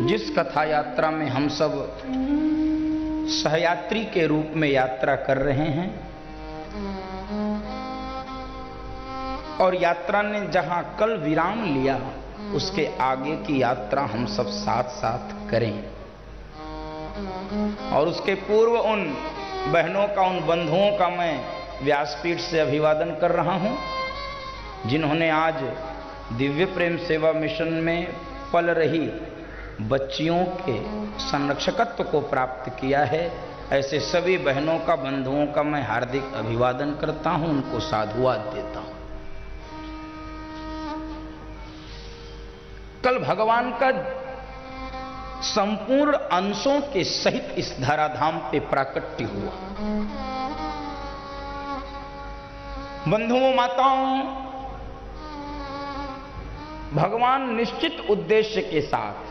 जिस कथा यात्रा में हम सब सहयात्री के रूप में यात्रा कर रहे हैं और यात्रा ने जहां कल विराम लिया उसके आगे की यात्रा हम सब साथ साथ करें। और उसके पूर्व उन बहनों का, उन बंधुओं का मैं व्यासपीठ से अभिवादन कर रहा हूं जिन्होंने आज दिव्य प्रेम सेवा मिशन में पल रही बच्चियों के संरक्षकत्व को प्राप्त किया है। ऐसे सभी बहनों का, बंधुओं का मैं हार्दिक अभिवादन करता हूं, उनको साधुवाद देता हूं। कल भगवान का संपूर्ण अंशों के सहित इस धराधाम पे प्राकट्य हुआ। बंधुओं, माताओं, भगवान निश्चित उद्देश्य के साथ,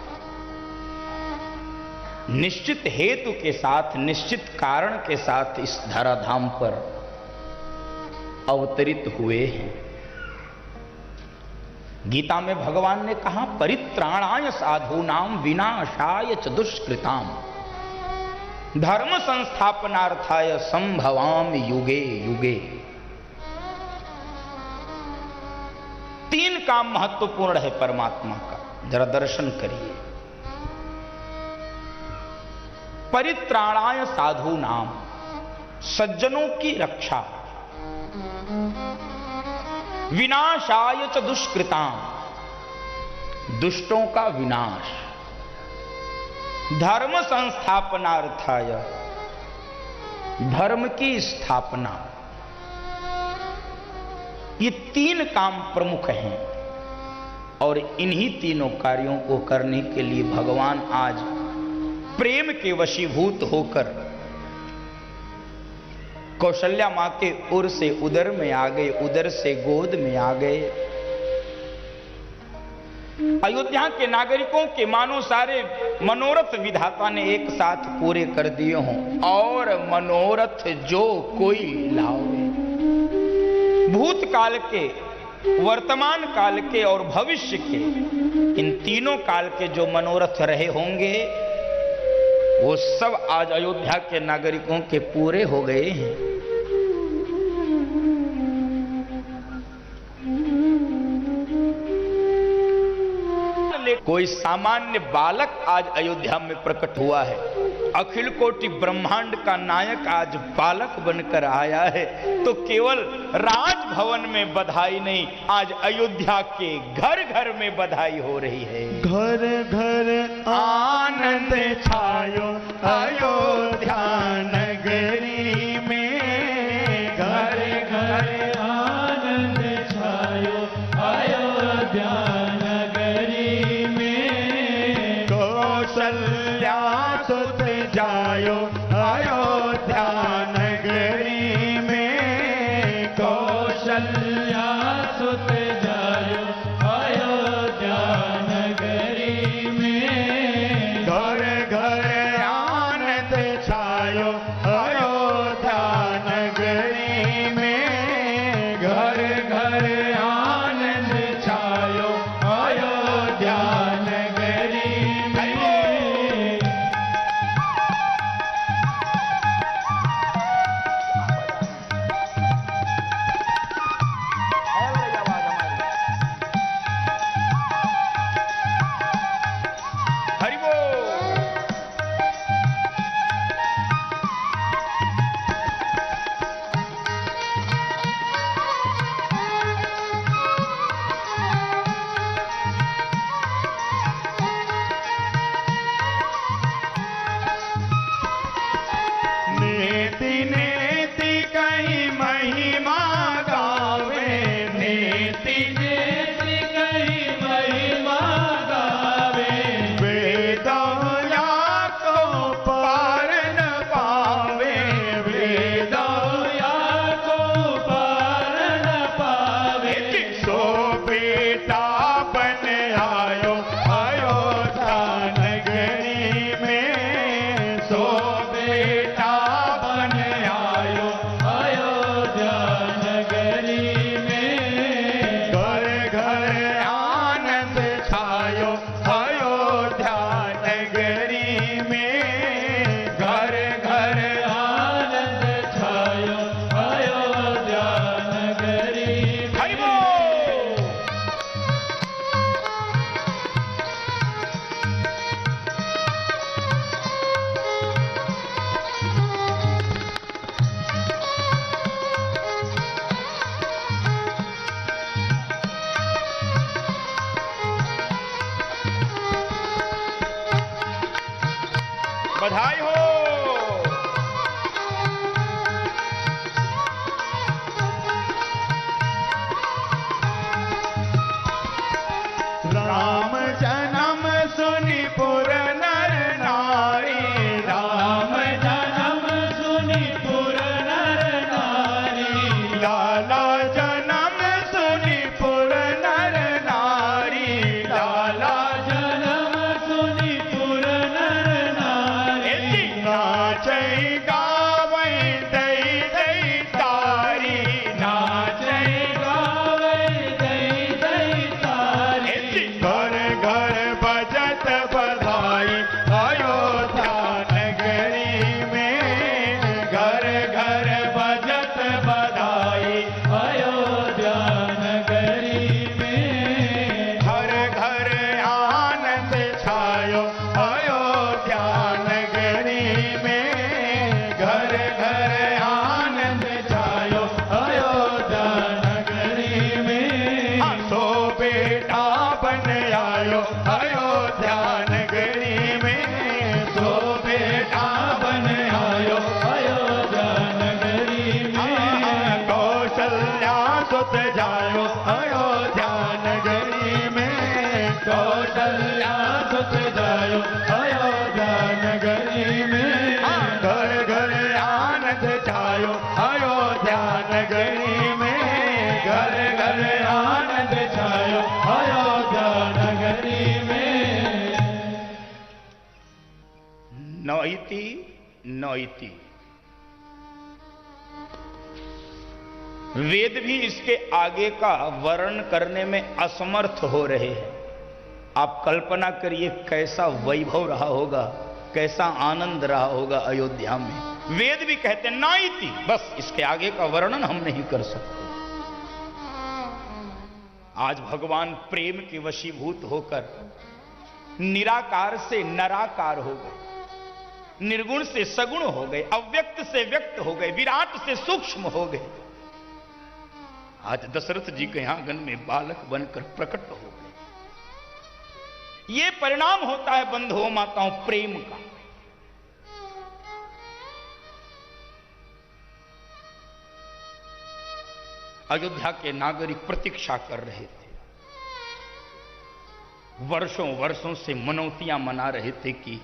निश्चित हेतु के साथ, निश्चित कारण के साथ इस धराधाम पर अवतरित हुए हैं। गीता में भगवान ने कहा, परित्राणाय साधूनाम विनाशाय च दुष्कृताम धर्म संस्थापनार्थाय संभवाम युगे युगे। 3 काम महत्वपूर्ण है परमात्मा का, जरा दर्शन करिए। परित्राणाय साधूनाम, सज्जनों की रक्षा, विनाशाय च दुष्कृताम, दुष्टों का विनाश, धर्म संस्थापनार्थाय, धर्म की स्थापना। ये 3 काम प्रमुख हैं और इन्हीं तीनों कार्यों को करने के लिए भगवान आज प्रेम के वशीभूत होकर कौशल्या मां के उर से उदर में आ गए, उदर से गोद में आ गए। अयोध्या के नागरिकों के मानो सारे मनोरथ विधाता ने एक साथ पूरे कर दिए हों। और मनोरथ जो कोई लावे, भूतकाल के, वर्तमान काल के और भविष्य के, इन तीनों काल के जो मनोरथ रहे होंगे वो सब आज अयोध्या के नागरिकों के पूरे हो गए हैं। कोई सामान्य बालक आज अयोध्या में प्रकट हुआ है। अखिल कोटि ब्रह्मांड का नायक आज बालक बनकर आया है। तो केवल राजभवन में बधाई नहीं, आज अयोध्या के घर घर में बधाई हो रही है। घर घर आनंद छायो अयोध्या नगरी में, घर घर आनंद छायो अयोध्या नगरी में। कौशल्या सुत जायो अयोध्या नगरी में, कौशल्या सुत जायो अयोध्या नगरी में। घर घर आनंद बधाई हो। राम जन्म सुनि पुर नर नारी, राम जन्म सुनि पुर नर नारी, लाला जन्म सुनि पुर नर नारी, लाला जन्म सुनि पुर नर नारी, नाचै गावै दई दई तारी, नाचै गावै दई दई तारी, घर घर बजत बधाई अयोध्या नगरी में, घर घर बजत बधाई अयोध्या नगरी में, घर घर आनंद छायो अयोध्या नगरी में, घर घर आनंद छायो अयोध्या नगरी में, सो बेटा बन आयो अयोध्या नगरी में, सो बेटा बन आयो अयोध्या नगरी में, कौशल्या सुत जायो अयोध्या नगरी में, कौशल्या सुत जायो अयोध्या नगरी में, घर घर आनंद छायो अयोध्या नगरी में, घर घर आनंद छायो अयोध्या नगरी में। नौइति नौइति, वेद भी इसके आगे का वर्णन करने में असमर्थ हो रहे हैं। आप कल्पना करिए कैसा वैभव रहा होगा, कैसा आनंद रहा होगा अयोध्या में। वेद भी कहते नाइति, बस इसके आगे का वर्णन हम नहीं कर सकते। आज भगवान प्रेम के वशीभूत होकर निराकार से नराकार हो गए, निर्गुण से सगुण हो गए, अव्यक्त से व्यक्त हो गए, विराट से सूक्ष्म हो गए। आज दशरथ जी के आंगन में बालक बनकर प्रकट हो गए। यह परिणाम होता है बंधुओं माताओं प्रेम का। अयोध्या के नागरिक प्रतीक्षा कर रहे थे, वर्षों वर्षों से मनौतियां मना रहे थे कि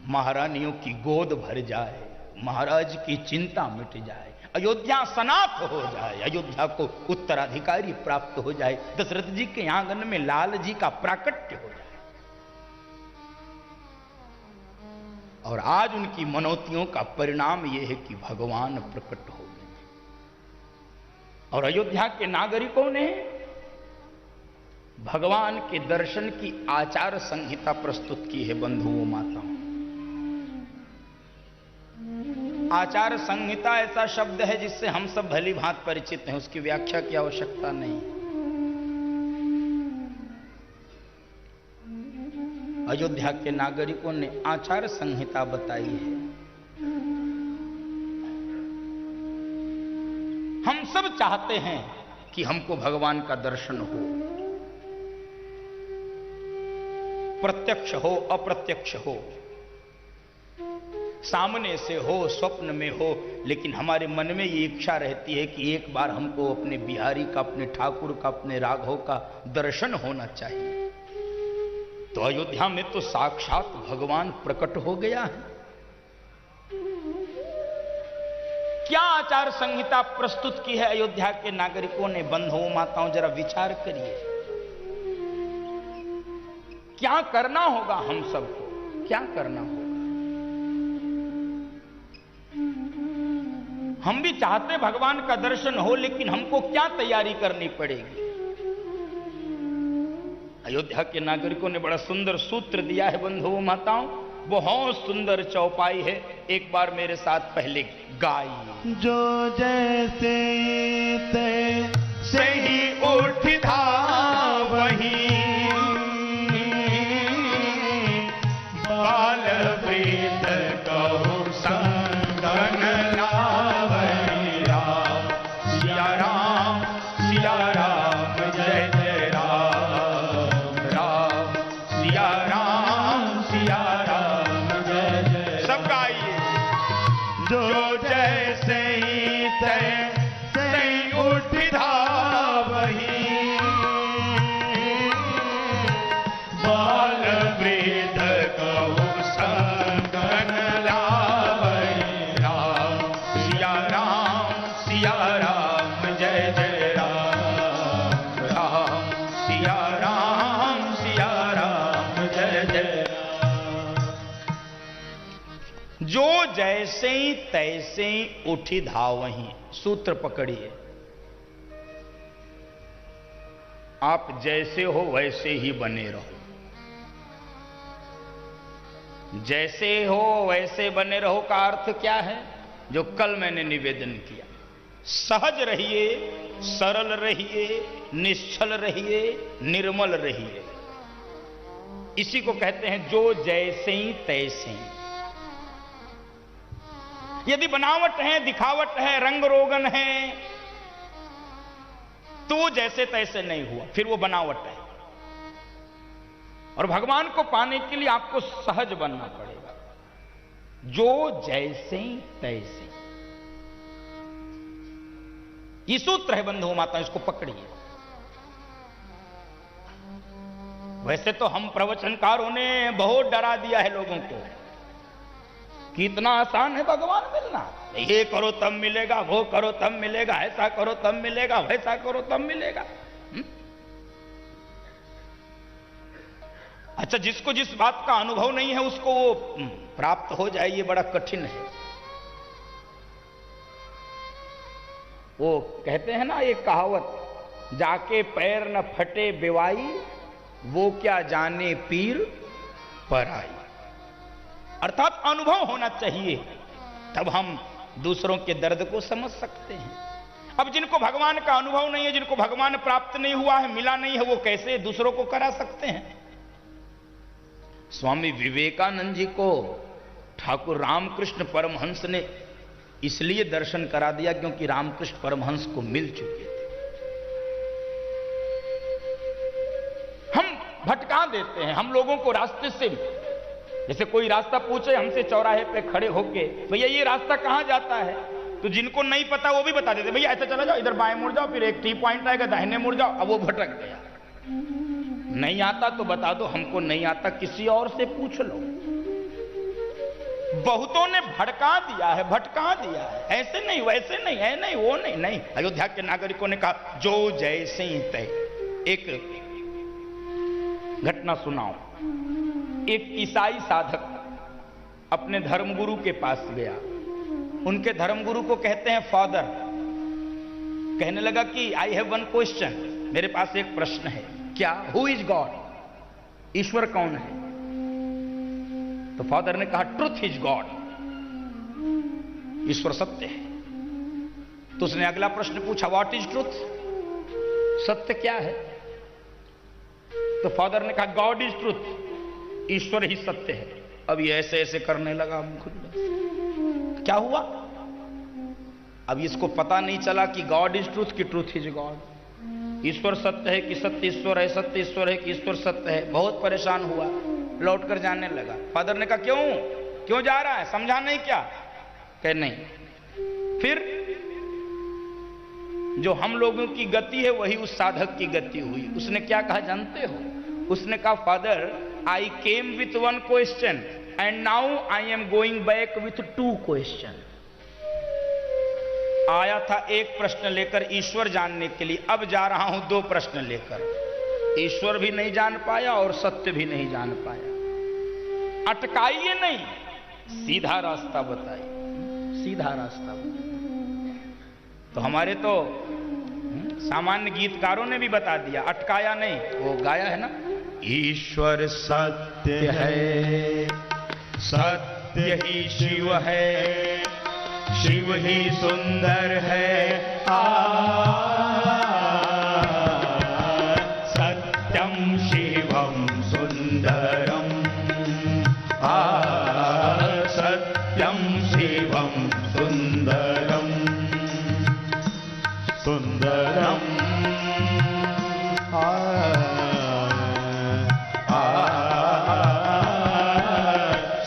महारानियों की गोद भर जाए, महाराज की चिंता मिट जाए, अयोध्या सनात हो जाए, अयोध्या को उत्तराधिकारी प्राप्त हो जाए, दशरथ जी के आंगन में लाल जी का प्राकट्य हो जाए। और आज उनकी मनौतियों का परिणाम यह है कि भगवान प्रकट हो गए। और अयोध्या के नागरिकों ने भगवान के दर्शन की आचार संहिता प्रस्तुत की है। बंधुओं माताओं, आचार संहिता ऐसा शब्द है जिससे हम सब भली भांति परिचित हैं, उसकी व्याख्या की आवश्यकता नहीं। अयोध्या के नागरिकों ने आचार संहिता बताई है। हम सब चाहते हैं कि हमको भगवान का दर्शन हो, प्रत्यक्ष हो अप्रत्यक्ष हो, सामने से हो स्वप्न में हो, लेकिन हमारे मन में ये इच्छा रहती है कि एक बार हमको अपने बिहारी का, अपने ठाकुर का, अपने राघव का दर्शन होना चाहिए। तो अयोध्या में तो साक्षात भगवान प्रकट हो गया है। क्या आचार संहिता प्रस्तुत की है अयोध्या के नागरिकों ने? बंधुओं माताओं जरा विचार करिए, क्या करना होगा हम सबको, क्या करना होगा? हम भी चाहते भगवान का दर्शन हो, लेकिन हमको क्या तैयारी करनी पड़ेगी? अयोध्या के नागरिकों ने बड़ा सुंदर सूत्र दिया है बंधुओं माताओं, बहुत सुंदर चौपाई है। एक बार मेरे साथ पहले गाइए। जो जैसे तैसे ही उठ था वही, बाल वृद्ध कहो संगन लावई राम, सिया राम जय जय राम, राम सिया राम जैसे तैसे उठी धावहीं। सूत्र पकड़िए, आप जैसे हो वैसे ही बने रहो, जैसे हो वैसे बने रहो का अर्थ क्या है? जो कल मैंने निवेदन किया, सहज रहिए, सरल रहिए, निश्चल रहिए, निर्मल रहिए। इसी को कहते हैं जो जैसे तैसे। यदि बनावट है, दिखावट है, रंग रोगन है, तो वो जैसे तैसे नहीं हुआ, फिर वो बनावट है। और भगवान को पाने के लिए आपको सहज बनना पड़ेगा, जो जैसे तैसे। ये सूत्र है बंधु माता, इसको पकड़िए। वैसे तो हम प्रवचनकारों ने बहुत डरा दिया है लोगों को कि इतना आसान है भगवान मिलना, ये करो तब मिलेगा, वो करो तब मिलेगा, ऐसा करो तब मिलेगा, वैसा करो तब मिलेगा। अच्छा, जिसको जिस बात का अनुभव नहीं है उसको वो प्राप्त हो जाए, ये बड़ा कठिन है। वो कहते हैं ना ये कहावत, जाके पैर न फटे बेवाई, वो क्या जाने पीर पराई। अर्थात अनुभव होना चाहिए, तब हम दूसरों के दर्द को समझ सकते हैं। अब जिनको भगवान का अनुभव नहीं है, जिनको भगवान प्राप्त नहीं हुआ है, मिला नहीं है, वो कैसे दूसरों को करा सकते हैं? स्वामी विवेकानंद जी को ठाकुर रामकृष्ण परमहंस ने इसलिए दर्शन करा दिया क्योंकि रामकृष्ण परमहंस को मिल चुके थे। हम भटका देते हैं हम लोगों को रास्ते से। जैसे कोई रास्ता पूछे हमसे चौराहे पे खड़े होके, भैया ये रास्ता कहां जाता है, तो जिनको नहीं पता वो भी बता देते, भैया ऐसा चला जाओ, इधर बाएं मुड़ जाओ, फिर एक टी पॉइंट आएगा, दाहिने मुड़ जाओ। अब वो भटक गया। नहीं आता तो बता दो, हमको नहीं आता, किसी और से पूछ लो। बहुतों ने भड़का दिया है, भटका दिया है, ऐसे नहीं, वैसे नहीं, है नहीं, वो नहीं, नहीं। अयोध्या के नागरिकों ने कहा जो जैसे तय। एक घटना सुनाओ। एक ईसाई साधक अपने धर्मगुरु के पास गया। उनके धर्मगुरु को कहते हैं फादर। कहने लगा कि आई हैव वन क्वेश्चन, मेरे पास एक प्रश्न है। क्या? Who is God? ईश्वर कौन है? तो फादर ने कहा ट्रुथ इज गॉड, ईश्वर सत्य है। तो उसने अगला प्रश्न पूछा व्हाट इज ट्रुथ? सत्य क्या है? तो फादर ने कहा गॉड इज ट्रुथ, ईश्वर ही सत्य है। अब ये ऐसे ऐसे करने लगा। क्या हुआ? अब इसको पता नहीं चला कि गॉड इज ट्रुथ कि ट्रुथ इज गॉड। ईश्वर सत्य है कि सत्य ईश्वर है, सत्य ईश्वर है कि ईश्वर सत्य है। बहुत परेशान हुआ, लौट कर जाने लगा। फादर ने कहा क्यों जा रहा है, समझा नहीं क्या? कह नहीं। फिर जो हम लोगों की गति है वही उस साधक की गति हुई। उसने क्या कहा जानते हो? उसने कहा father I came with one question and now I am going back with to question. आया था एक प्रश्न लेकर ईश्वर जानने के लिए, अब जा रहा हूं दो प्रश्न लेकर। ईश्वर भी नहीं जान पाया और सत्य भी नहीं जान पाया। अटकाइए नहीं, सीधा रास्ता बताइए, सीधा रास्ता बताइए। तो हमारे तो सामान्य गीतकारों ने भी बता दिया, अटकाया नहीं। वो गाया है ना, ईश्वर सत्य है, सत्य ही शिव है, शिव ही सुंदर है। सत्यम शिवम सुंदरम, सत्यम शिवम सुंदरम, सुंदरम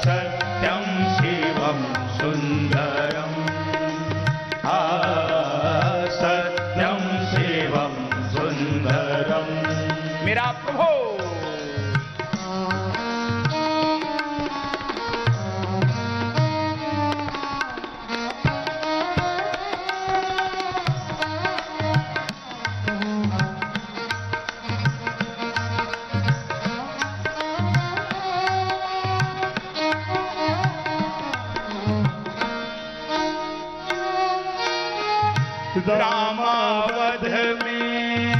सत्यम शिवम सुंदरम, सत्यम शिवम सुंदरम। मेरा प्रभु रामावध में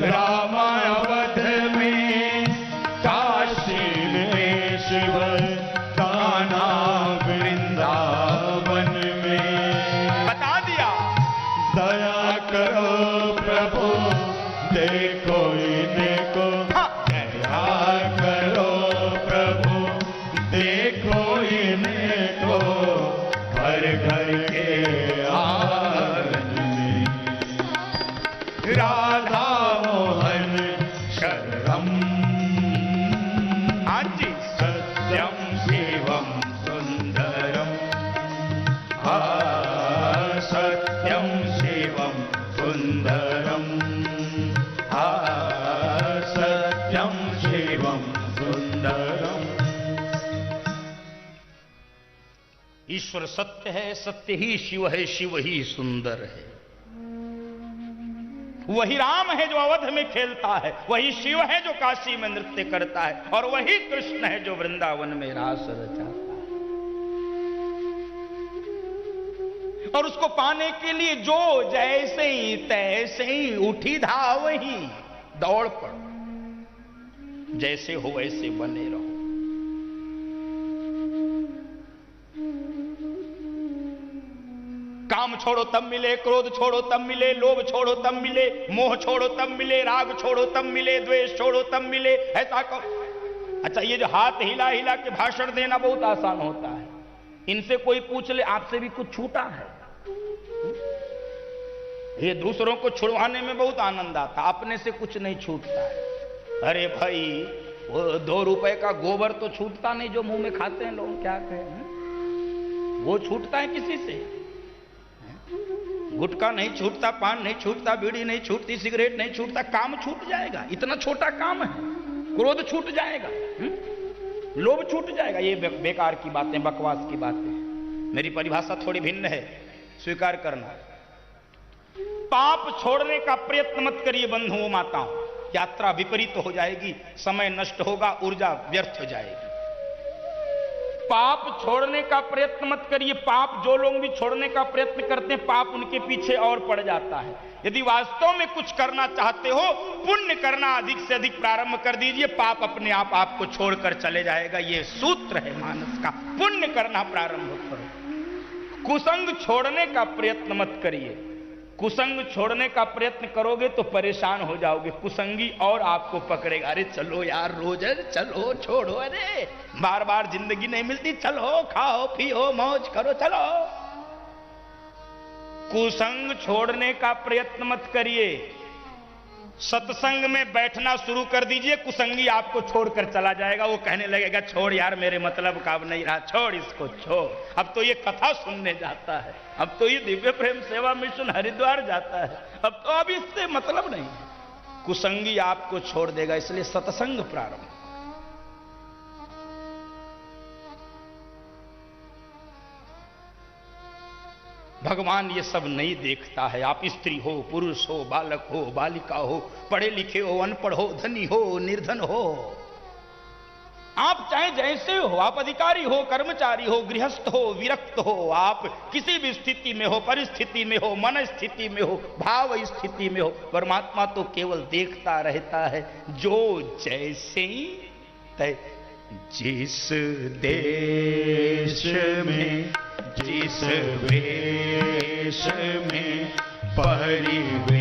रामावध में काशी में शिव कान्हा वृंदावन में बता दिया। दया करो प्रभु देखो इनको, दया करो प्रभु देखो इनको, हर घर के आंगन में राधा मोहन शरणम। हाँ जी, सत्यम शिवम सुंदरम, सत्यम शिवम सुंदरम, सत्यम शिवम सुंदरम। ईश्वर सत्य है, सत्य ही शिव है, शिव ही सुंदर है। वही राम है जो अवध में खेलता है, वही शिव है जो काशी में नृत्य करता है, और वही कृष्ण है जो वृंदावन में रास रचाता है। और उसको पाने के लिए जो जैसे ही तैसे ही उठी धाव ही दौड़ पड़, जैसे हो वैसे बने रहो। काम छोड़ो तब मिले, क्रोध छोड़ो तब मिले, लोभ छोड़ो तब मिले, मोह छोड़ो तब मिले, राग छोड़ो तब मिले, द्वेष छोड़ो तब मिले, ऐसा करो। अच्छा, ये जो हाथ हिला हिला के भाषण देना बहुत आसान होता है। इनसे कोई पूछ ले आपसे भी कुछ छूटा है? ये दूसरों को छुड़वाने में बहुत आनंद आता, अपने से कुछ नहीं छूटता है। अरे भाई, वो 2 रुपए का गोबर तो छूटता नहीं जो मुंह में खाते हैं लोग, क्या कहें, वो छूटता है किसी से? गुटखा नहीं छूटता, पान नहीं छूटता, बीड़ी नहीं छूटती, सिगरेट नहीं छूटता, काम छूट जाएगा। इतना छोटा काम है। क्रोध छूट जाएगा, लोभ छूट जाएगा। ये बेकार की बातें, बकवास की बातें। मेरी परिभाषा थोड़ी भिन्न है, स्वीकार करना। पाप छोड़ने का प्रयत्न मत करिए बंधुओं माताओं, यात्रा विपरीत हो जाएगी, समय नष्ट होगा, ऊर्जा व्यर्थ हो जाएगी। पाप छोड़ने का प्रयत्न मत करिए। पाप जो लोग भी छोड़ने का प्रयत्न करते हैं, पाप उनके पीछे और पड़ जाता है। यदि वास्तव में कुछ करना चाहते हो, पुण्य करना अधिक से अधिक प्रारंभ कर दीजिए, पाप अपने आप आपको छोड़कर चले जाएगा। ये सूत्र है मानस का, पुण्य करना प्रारंभ करो। कुसंग छोड़ने का प्रयत्न मत करिए। कुसंग छोड़ने का प्रयत्न करोगे तो परेशान हो जाओगे, कुसंगी और आपको पकड़ेगा। अरे चलो यार, रोज चलो, छोड़ो, अरे बार बार जिंदगी नहीं मिलती, चलो खाओ पियो मौज करो, चलो। कुसंग छोड़ने का प्रयत्न मत करिए। सत्संग में बैठना शुरू कर दीजिए, कुसंगी आपको छोड़कर चला जाएगा। वो कहने लगेगा छोड़ यार, मेरे मतलब का अब नहीं रहा, छोड़ इसको, छोड़। अब तो ये कथा सुनने जाता है, अब तो ये दिव्य प्रेम सेवा मिशन हरिद्वार जाता है, अब तो अब इससे मतलब नहीं है। कुसंगी आपको छोड़ देगा, इसलिए सत्संग प्रारंभ। भगवान ये सब नहीं देखता है। आप स्त्री हो, पुरुष हो, बालक हो, बालिका हो, पढ़े लिखे हो, अनपढ़ हो, धनी हो, निर्धन हो, आप चाहे जैसे हो, आप अधिकारी हो, कर्मचारी हो, गृहस्थ हो, विरक्त हो, आप किसी भी स्थिति में हो, परिस्थिति में हो, मन स्थिति में हो, भाव स्थिति में हो, परमात्मा तो केवल देखता रहता है। जो जैसे तय, जिस देश में, जिस वेश में, परिवेश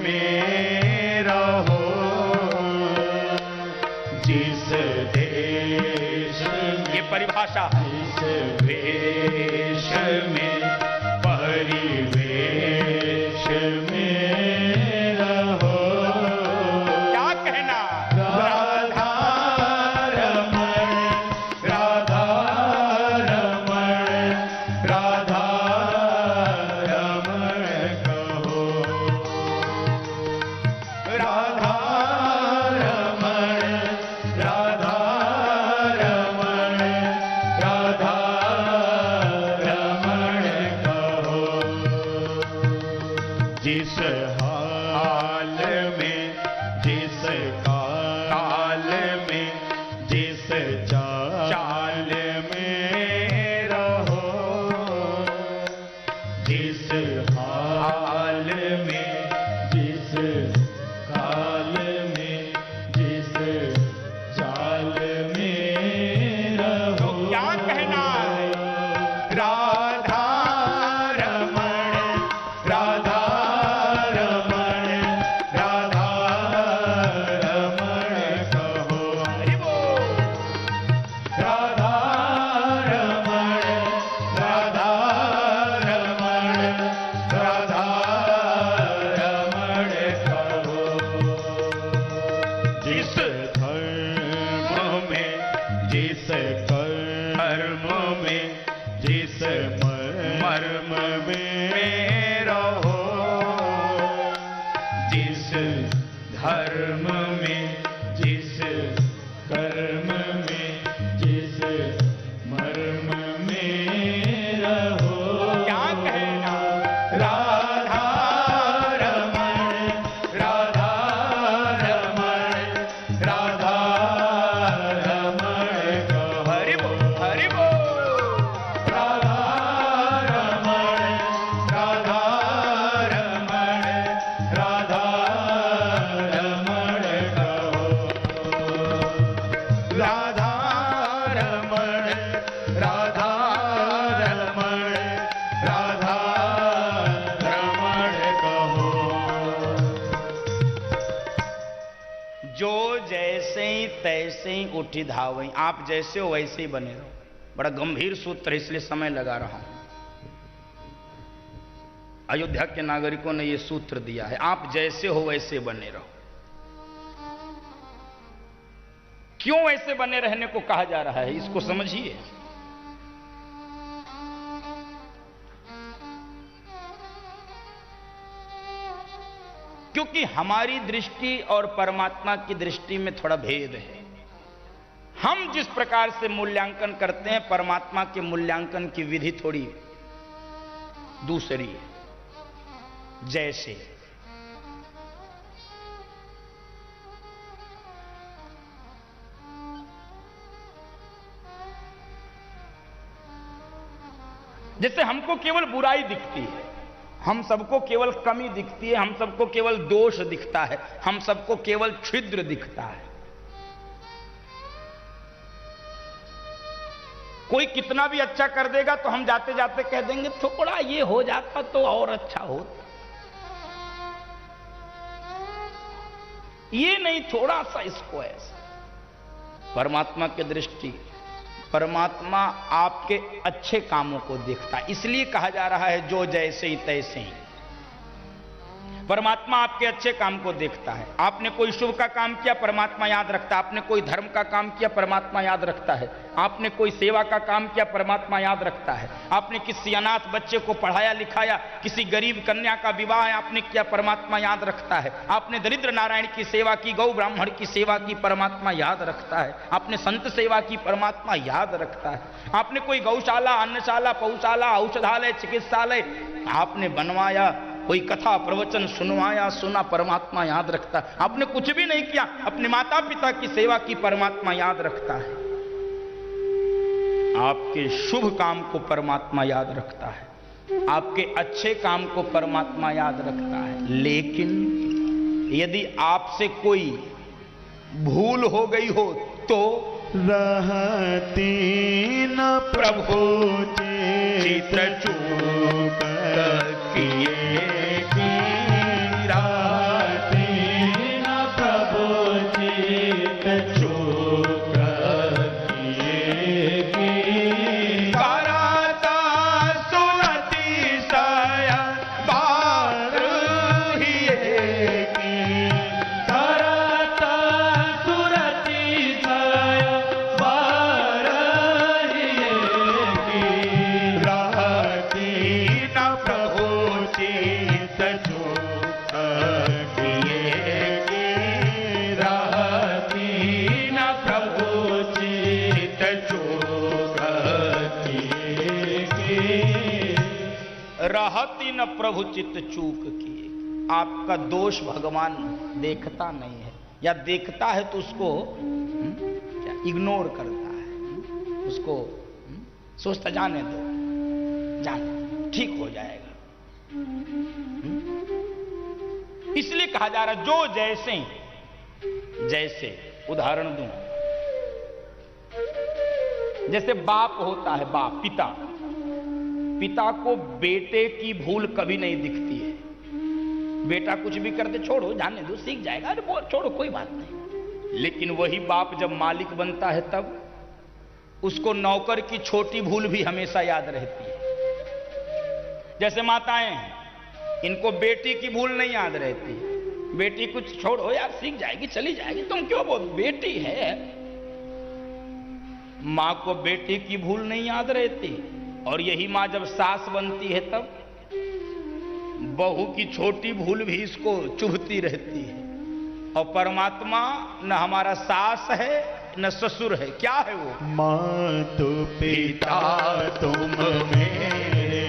में रहो, जिस देश में, ये परिभाषा, जिस वेश में, परिवेश में रहो। क्या कहना? राधा रमण, राधा रमण, राधा रमण कहो, राधा जिस हाल में, जिस काल में, जिस चाल जिस हाल में, जिस काल में, जिस चाल में रहो। क्या कहना है? राधा रमण, राधा रमण, राधा रमण कहो। हरि बोल। राधा रमण, राधा रमण, राधा रमण कहो। जिस धर्म में, जिस कर्म में, जिस मर्म में रहो, जिस धर्म में, जिस कर्म में, जिस मर्म में रहो। क्या कहना? राधा रमण, राधा रमण, राधा रमण कहो। हरि बोल, हरि बोल। राधा रमण, राधा रमण, राधा रमण कहो। राधा रमण, राधा रमण, राधा रमण कहो। जो जैसे ही तैसे ही उठी धावई। आप जैसे हो वैसे ही बने रहो। बड़ा गंभीर सूत्र है, इसलिए समय लगा रहा हूं। अयोध्या के नागरिकों ने यह सूत्र दिया है, आप जैसे हो वैसे बने रहो। क्यों ऐसे बने रहने को कहा जा रहा है, इसको समझिए। क्योंकि हमारी दृष्टि और परमात्मा की दृष्टि में थोड़ा भेद है। हम जिस प्रकार से मूल्यांकन करते हैं, परमात्मा के मूल्यांकन की विधि थोड़ी दूसरी है। जैसे जैसे हमको केवल बुराई दिखती है, हम सबको केवल कमी दिखती है, हम सबको केवल दोष दिखता है, हम सबको केवल छिद्र दिखता है। कोई कितना भी अच्छा कर देगा तो हम जाते जाते कह देंगे थोड़ा ये हो जाता तो और अच्छा होता। ये नहीं, थोड़ा सा इसको ऐसा। परमात्मा की दृष्टि, परमात्मा आपके अच्छे कामों को देखता है। इसलिए कहा जा रहा है जो जैसे ही तैसे ही। परमात्मा आपके अच्छे काम को देखता है। आपने कोई शुभ का काम किया, परमात्मा याद रखता है। आपने कोई धर्म का काम किया, परमात्मा याद रखता है। आपने कोई सेवा का काम किया, परमात्मा याद रखता है। आपने किसी अनाथ बच्चे को पढ़ाया लिखाया, किसी गरीब कन्या का विवाह आपने किया, परमात्मा याद रखता है। आपने दरिद्र नारायण की सेवा की, गौ ब्राह्मण की सेवा की, परमात्मा याद रखता है। आपने संत सेवा की, परमात्मा याद रखता है। आपने कोई गौशाला, अन्नशाला, पौशाला, औषधालय, चिकित्सालय आपने बनवाया, कोई कथा प्रवचन सुनवाया, सुना, परमात्मा याद रखता है। आपने कुछ भी नहीं किया, अपने माता पिता की सेवा की, परमात्मा याद रखता है। आपके शुभ काम को परमात्मा याद रखता है, आपके अच्छे काम को परमात्मा याद रखता है। लेकिन यदि आपसे कोई भूल हो गई हो तो रहती न प्रभु चित चूक किए की, रहती न प्रभु चित चूक किए की, करता सुनती सय बार हिए की, करता सुनती सय बार हिए की, रहती न प्रभु चित चूक किए की, रहती न प्रभु चित चूक किए की। रहती न प्रभु चित्त चूक किए। आपका दोष भगवान देखता नहीं है, या देखता है तो उसको क्या इग्नोर करता है। उसको सोचता जाने दो, जाने ठीक हो जाएगा, इसलिए कहा जा रहा जो जैसे जैसे। उदाहरण दूं, जैसे बाप होता है, बाप पिता, पिता को बेटे की भूल कभी नहीं दिखती है। बेटा कुछ भी कर दे, छोड़ो जाने दो, सीख जाएगा, अरे वो छोड़ो कोई बात नहीं। लेकिन वही बाप जब मालिक बनता है तब उसको नौकर की छोटी भूल भी हमेशा याद रहती है। जैसे माताएं हैं, इनको बेटी की भूल नहीं याद रहती। बेटी कुछ छोड़ो यार, सीख जाएगी, चली जाएगी, तुम क्यों बोल, बेटी है। मां को बेटी की भूल नहीं याद रहती। और यही मां जब सास बनती है तब बहू की छोटी भूल भी इसको चुभती रहती है। और परमात्मा न हमारा सास है न ससुर है, क्या है वो? मातु पिता तुम मेरे,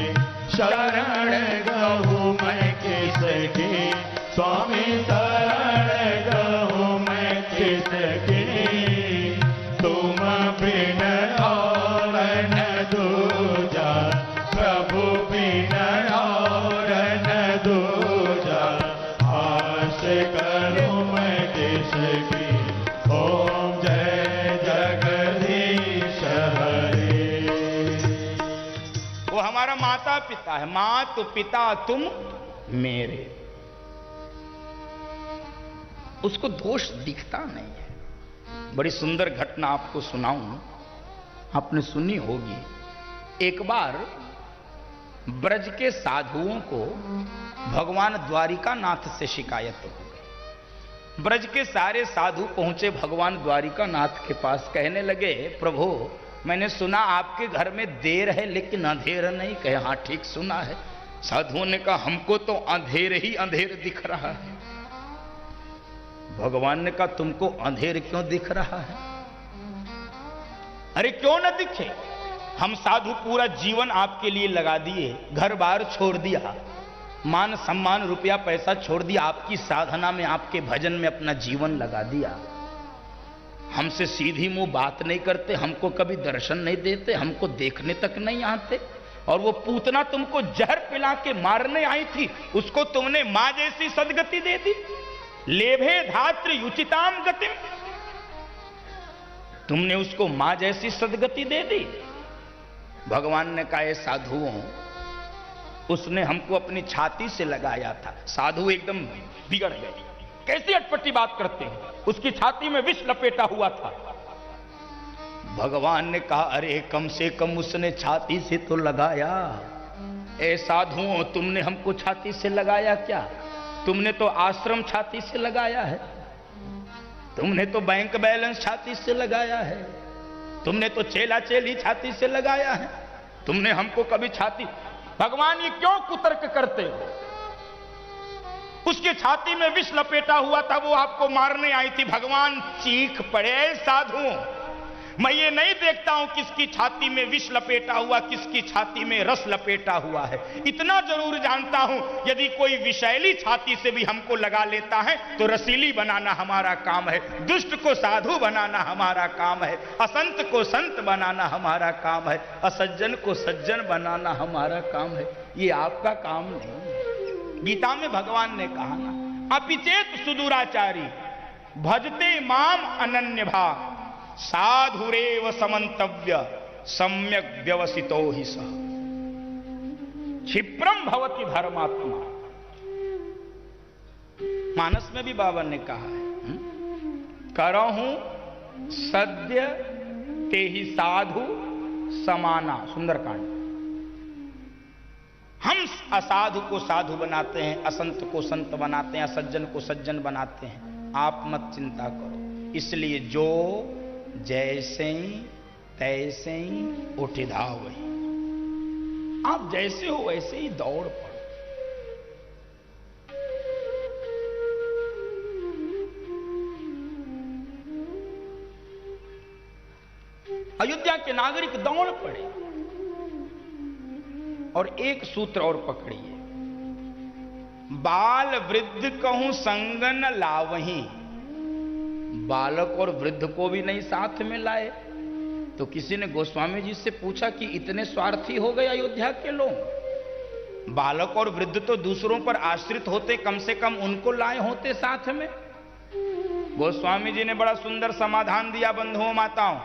शरण गहूँ मैं किसकी, स्वामी शरण गहूँ मैं किसकी, तुम बिन और न दूजा, प्रभु बिन और न दूजा, आस करूँ मैं किसकी, ओम जय जगदीश हरे। वो हमारा माता पिता है। मां तो पिता तुम मेरे, उसको दोष दिखता नहीं है। बड़ी सुंदर घटना आपको सुनाऊं, आपने सुनी होगी। एक बार ब्रज के साधुओं को भगवान द्वारिकानाथ से शिकायत हो गई। ब्रज के सारे साधु पहुंचे भगवान द्वारिकानाथ के पास, कहने लगे प्रभु मैंने सुना आपके घर में देर है लेकिन अंधेर नहीं। कहे हाँ ठीक सुना है। साधुओं ने कहा हमको तो अंधेर ही अंधेर दिख रहा है। भगवान ने कहा तुमको अंधेर क्यों दिख रहा है? अरे क्यों न दिखे, हम साधु पूरा जीवन आपके लिए लगा दिए, घर बार छोड़ दिया, मान सम्मान रुपया पैसा छोड़ दिया, आपकी साधना में आपके भजन में अपना जीवन लगा दिया। हमसे सीधी मुंह बात नहीं करते, हमको कभी दर्शन नहीं देते, हमको देखने तक नहीं आते। और वो पूतना तुमको जहर पिला के मारने आई थी, उसको तुमने मां जैसी सदगति दे दी। लेभे धात्र युचिताम गतिम, तुमने उसको मां जैसी सदगति दे दी। भगवान ने कहा साधुओं, उसने हमको अपनी छाती से लगाया था। साधु एकदम बिगड़ गए, कैसी अटपटी बात करते हैं, उसकी छाती में विष लपेटा हुआ था। भगवान ने कहा अरे कम से कम उसने छाती से तो लगाया। ए साधुओं, तुमने हमको छाती से लगाया क्या? तुमने तो आश्रम छाती से लगाया है, तुमने तो बैंक बैलेंस छाती से लगाया है, तुमने तो चेला चेली छाती से लगाया है, तुमने हमको कभी छाती। भगवान ये क्यों कुतर्क करते हो? उसकी छाती में विष लपेटा हुआ था, वो आपको मारने आई थी। भगवान चीख पड़े साधु, मैं ये नहीं देखता हूं किसकी छाती में विष लपेटा हुआ, किसकी छाती में रस लपेटा हुआ है। इतना जरूर जानता हूं यदि कोई विषैली छाती से भी हमको लगा लेता है तो रसीली बनाना हमारा काम है, दुष्ट को साधु बनाना हमारा काम है, असंत को संत बनाना हमारा काम है, असज्जन को सज्जन बनाना हमारा काम है। ये आपका काम नहीं। गीता में भगवान ने कहा ना, अपिचेत सुदुराचारी भजते माम अनन्य भाव, साधुरेव समन्तव्य सम्यक व्यवसितो ही सह, क्षिप्रम भवति धर्मात्मा। मानस में भी बाबा ने कहा है, करहूं सद्य ते ही साधु समाना, सुंदरकांड। हम असाधु को साधु बनाते हैं, असंत को संत बनाते हैं, असज्जन को सज्जन बनाते हैं। आप मत चिंता करो। इसलिए जो जैसे ही तैसे ही उठिधा वही, आप जैसे हो वैसे ही दौड़ पड़ो। अयोध्या के नागरिक दौड़ पड़े और एक सूत्र और पकड़िए, बाल वृद्ध कहूं संग न लावहीं। बालक और वृद्ध को भी नहीं साथ में लाए तो किसी ने गोस्वामी जी से पूछा कि इतने स्वार्थी हो गए अयोध्या के लोग, बालक और वृद्ध तो दूसरों पर आश्रित होते, कम से कम उनको लाए होते साथ में। गोस्वामी जी ने बड़ा सुंदर समाधान दिया बंधुओं माताओं।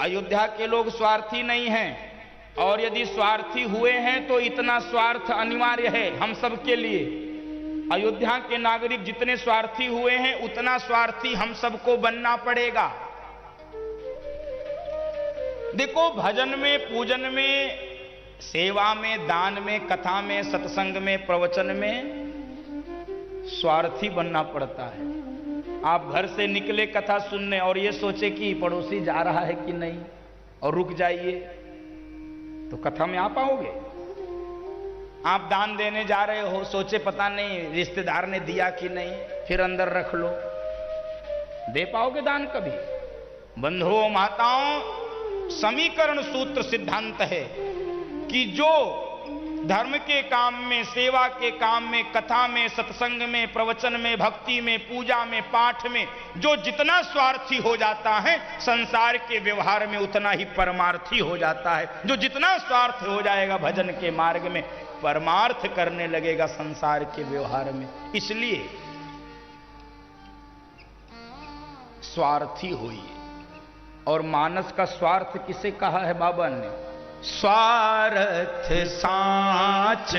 अयोध्या के लोग स्वार्थी नहीं हैं, और यदि स्वार्थी हुए हैं तो इतना स्वार्थ अनिवार्य है हम सब के लिए। अयोध्या के नागरिक जितने स्वार्थी हुए हैं उतना स्वार्थी हम सबको बनना पड़ेगा। देखो, भजन में, पूजन में, सेवा में, दान में, कथा में, सत्संग में, प्रवचन में स्वार्थी बनना पड़ता है। आप घर से निकले कथा सुनने और ये सोचे कि पड़ोसी जा रहा है कि नहीं और रुक जाइए, तो कथा में आ पाओगे? आप दान देने जा रहे हो, सोचे पता नहीं रिश्तेदार ने दिया कि नहीं, फिर अंदर रख लो, दे पाओगे दान कभी? बंधुओं माताओं, समीकरण सूत्र सिद्धांत है कि जो धर्म के काम में, सेवा के काम में, कथा में, सत्संग में, प्रवचन में, भक्ति में, पूजा में, पाठ में जो जितना स्वार्थी हो जाता है, संसार के व्यवहार में उतना ही परमार्थी हो जाता है। जो जितना स्वार्थ हो जाएगा भजन के मार्ग में, परमार्थ करने लगेगा संसार के व्यवहार में। इसलिए स्वार्थी होइए। और मानस का स्वार्थ किसे कहा है बाबा ने? स्वार्थ साच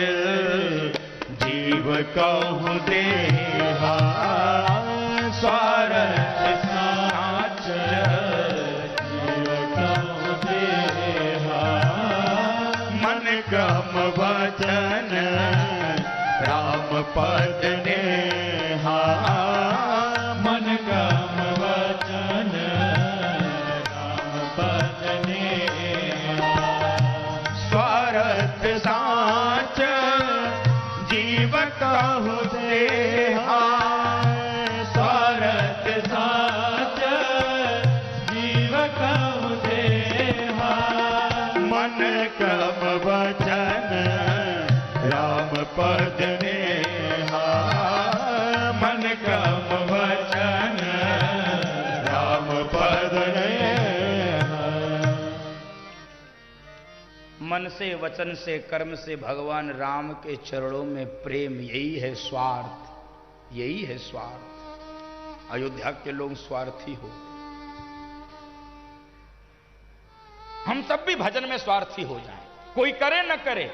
जीव कहु देहा, स्वार्थ साच जीव कहु देहा, मन क्रम वचन राम पद नेहा, मन क्रम वचन राम पद नेहा, स्वार्थ साच जीव कहु देहा, स्वार्थ साच जीव कहु देहा, मन क्रम वचन राम पद नेहा, मन क्रम वचन राम पद नेहा। मन से, वचन से, कर्म से भगवान राम के चरणों में प्रेम, यही है स्वार्थ, यही है स्वार्थ। अयोध्या के लोग स्वार्थी हो। हम सब भी भजन में स्वार्थी हो जाएं, कोई करे न करे,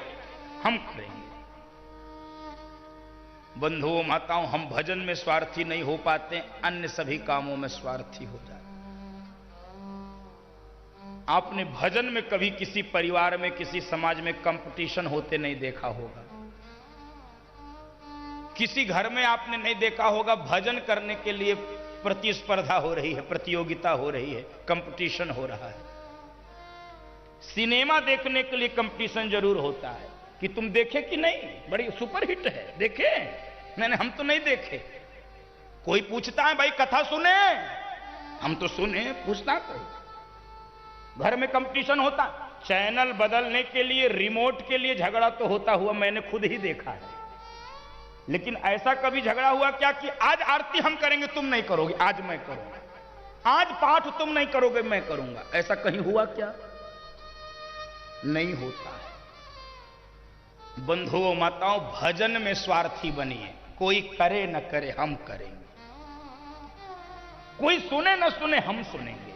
हम करेंगे। बंधुओं माताओं, हम भजन में स्वार्थी नहीं हो पाते, अन्य सभी कामों में स्वार्थी हो जाते। आपने भजन में कभी किसी परिवार में, किसी समाज में कंपटीशन होते नहीं देखा होगा। किसी घर में आपने नहीं देखा होगा भजन करने के लिए प्रतिस्पर्धा हो रही है, प्रतियोगिता हो रही है, कंपटीशन हो रहा है। सिनेमा देखने के लिए कंपटीशन जरूर होता है कि तुम देखे कि नहीं, बड़ी सुपरहिट है, देखे? नहीं, हम तो नहीं देखे। कोई पूछता है भाई कथा सुने, हम तो सुने, पूछता कोई। घर में कंपटीशन होता, चैनल बदलने के लिए, रिमोट के लिए झगड़ा तो होता हुआ मैंने खुद ही देखा है। लेकिन ऐसा कभी झगड़ा हुआ क्या कि आज आरती हम करेंगे तुम नहीं करोगे, आज मैं करूंगा, आज पाठ तुम नहीं करोगे मैं करूंगा, ऐसा कहीं हुआ क्या? नहीं होता है। बंधुओं माताओं, भजन में स्वार्थी बनिए। कोई करे न करे, हम करेंगे। कोई सुने न सुने, हम सुनेंगे।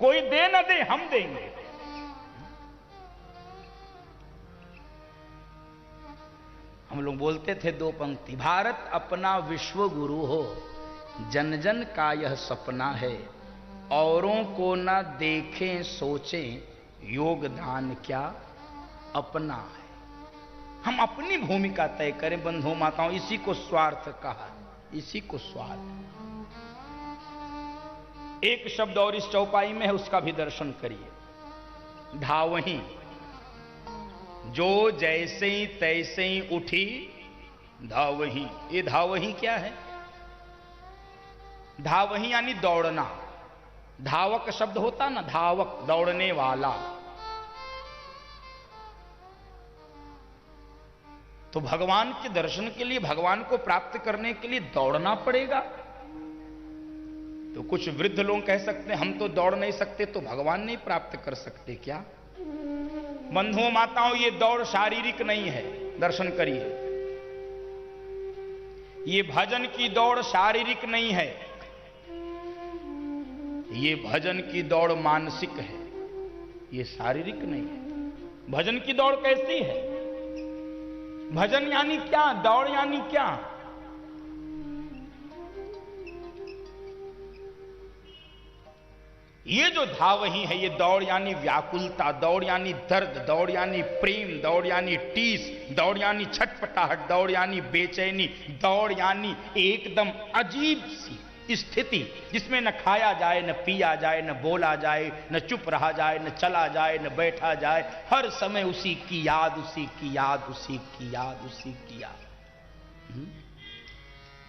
कोई दे न दे, हम देंगे। हम लोग बोलते थे दो पंक्ति, भारत अपना विश्व गुरु हो, जन जन का यह सपना है, औरों को न देखें सोचें, योगदान क्या अपना है। हम अपनी भूमिका तय करें बंधुओं माताओं, इसी को स्वार्थ कहा, इसी को स्वार्थ। एक शब्द और इस चौपाई में है, उसका भी दर्शन करिए। धावही, जो जैसे ही तैसे ही उठी धावही। ये धावही क्या है? धावही यानी दौड़ना। धावक शब्द होता ना, धावक दौड़ने वाला। तो भगवान के दर्शन के लिए, भगवान को प्राप्त करने के लिए दौड़ना पड़ेगा। तो कुछ वृद्ध लोग कह सकते हैं हम तो दौड़ नहीं सकते, तो भगवान नहीं प्राप्त कर सकते क्या? बंधुओं माताओं, ये दौड़ शारीरिक नहीं है, दर्शन करिए। ये भजन की दौड़ शारीरिक नहीं है, ये भजन की दौड़ मानसिक है, ये शारीरिक नहीं है। भजन की दौड़ कैसी है? भजन यानी क्या? दौड़ यानी क्या? ये जो धावही है, ये दौड़ यानी व्याकुलता, दौड़ यानी दर्द, दौड़ यानी प्रेम, दौड़ यानी टीस, दौड़ यानी छटपटाहट, दौड़ यानी बेचैनी, दौड़ यानी एकदम अजीब सी स्थिति जिसमें न खाया जाए, न पिया जाए, न बोला जाए, न चुप रहा जाए, न चला जाए, न बैठा जाए, हर समय उसी की याद, उसी की याद, उसी की याद, उसी की याद।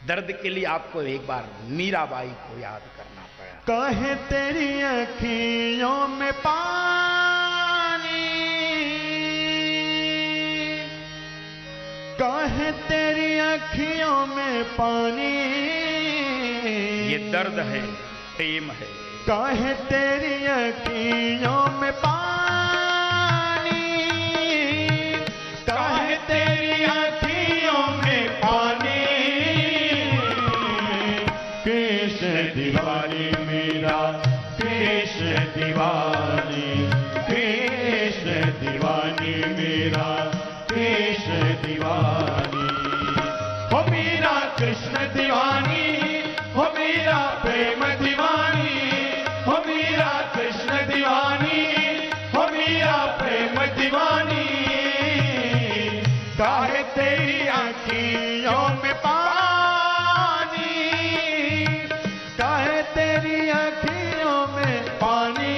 दर्द के लिए आपको एक बार मीराबाई को याद करना पड़ा। काहे तेरी अखियों में पानी, काहे तेरी अखियों में पानी, ये दर्द है, प्रेम है। काहे तेरी अखियों में पानी, काहे तेरी अखियों में पानी, कृष्ण दीवानी मेरा, कृष्ण दीवानी, कृष्ण दीवानी मेरा, कृष्ण दीवानी। हो मेरा कृष्ण दीवानी, हो मेरा प्रेम दीवानी, हो मेरा कृष्ण दीवानी, हो मेरा प्रेम दीवानी। काहे तेरी आँखियों में पानी, काहे तेरी आँखियों में पानी,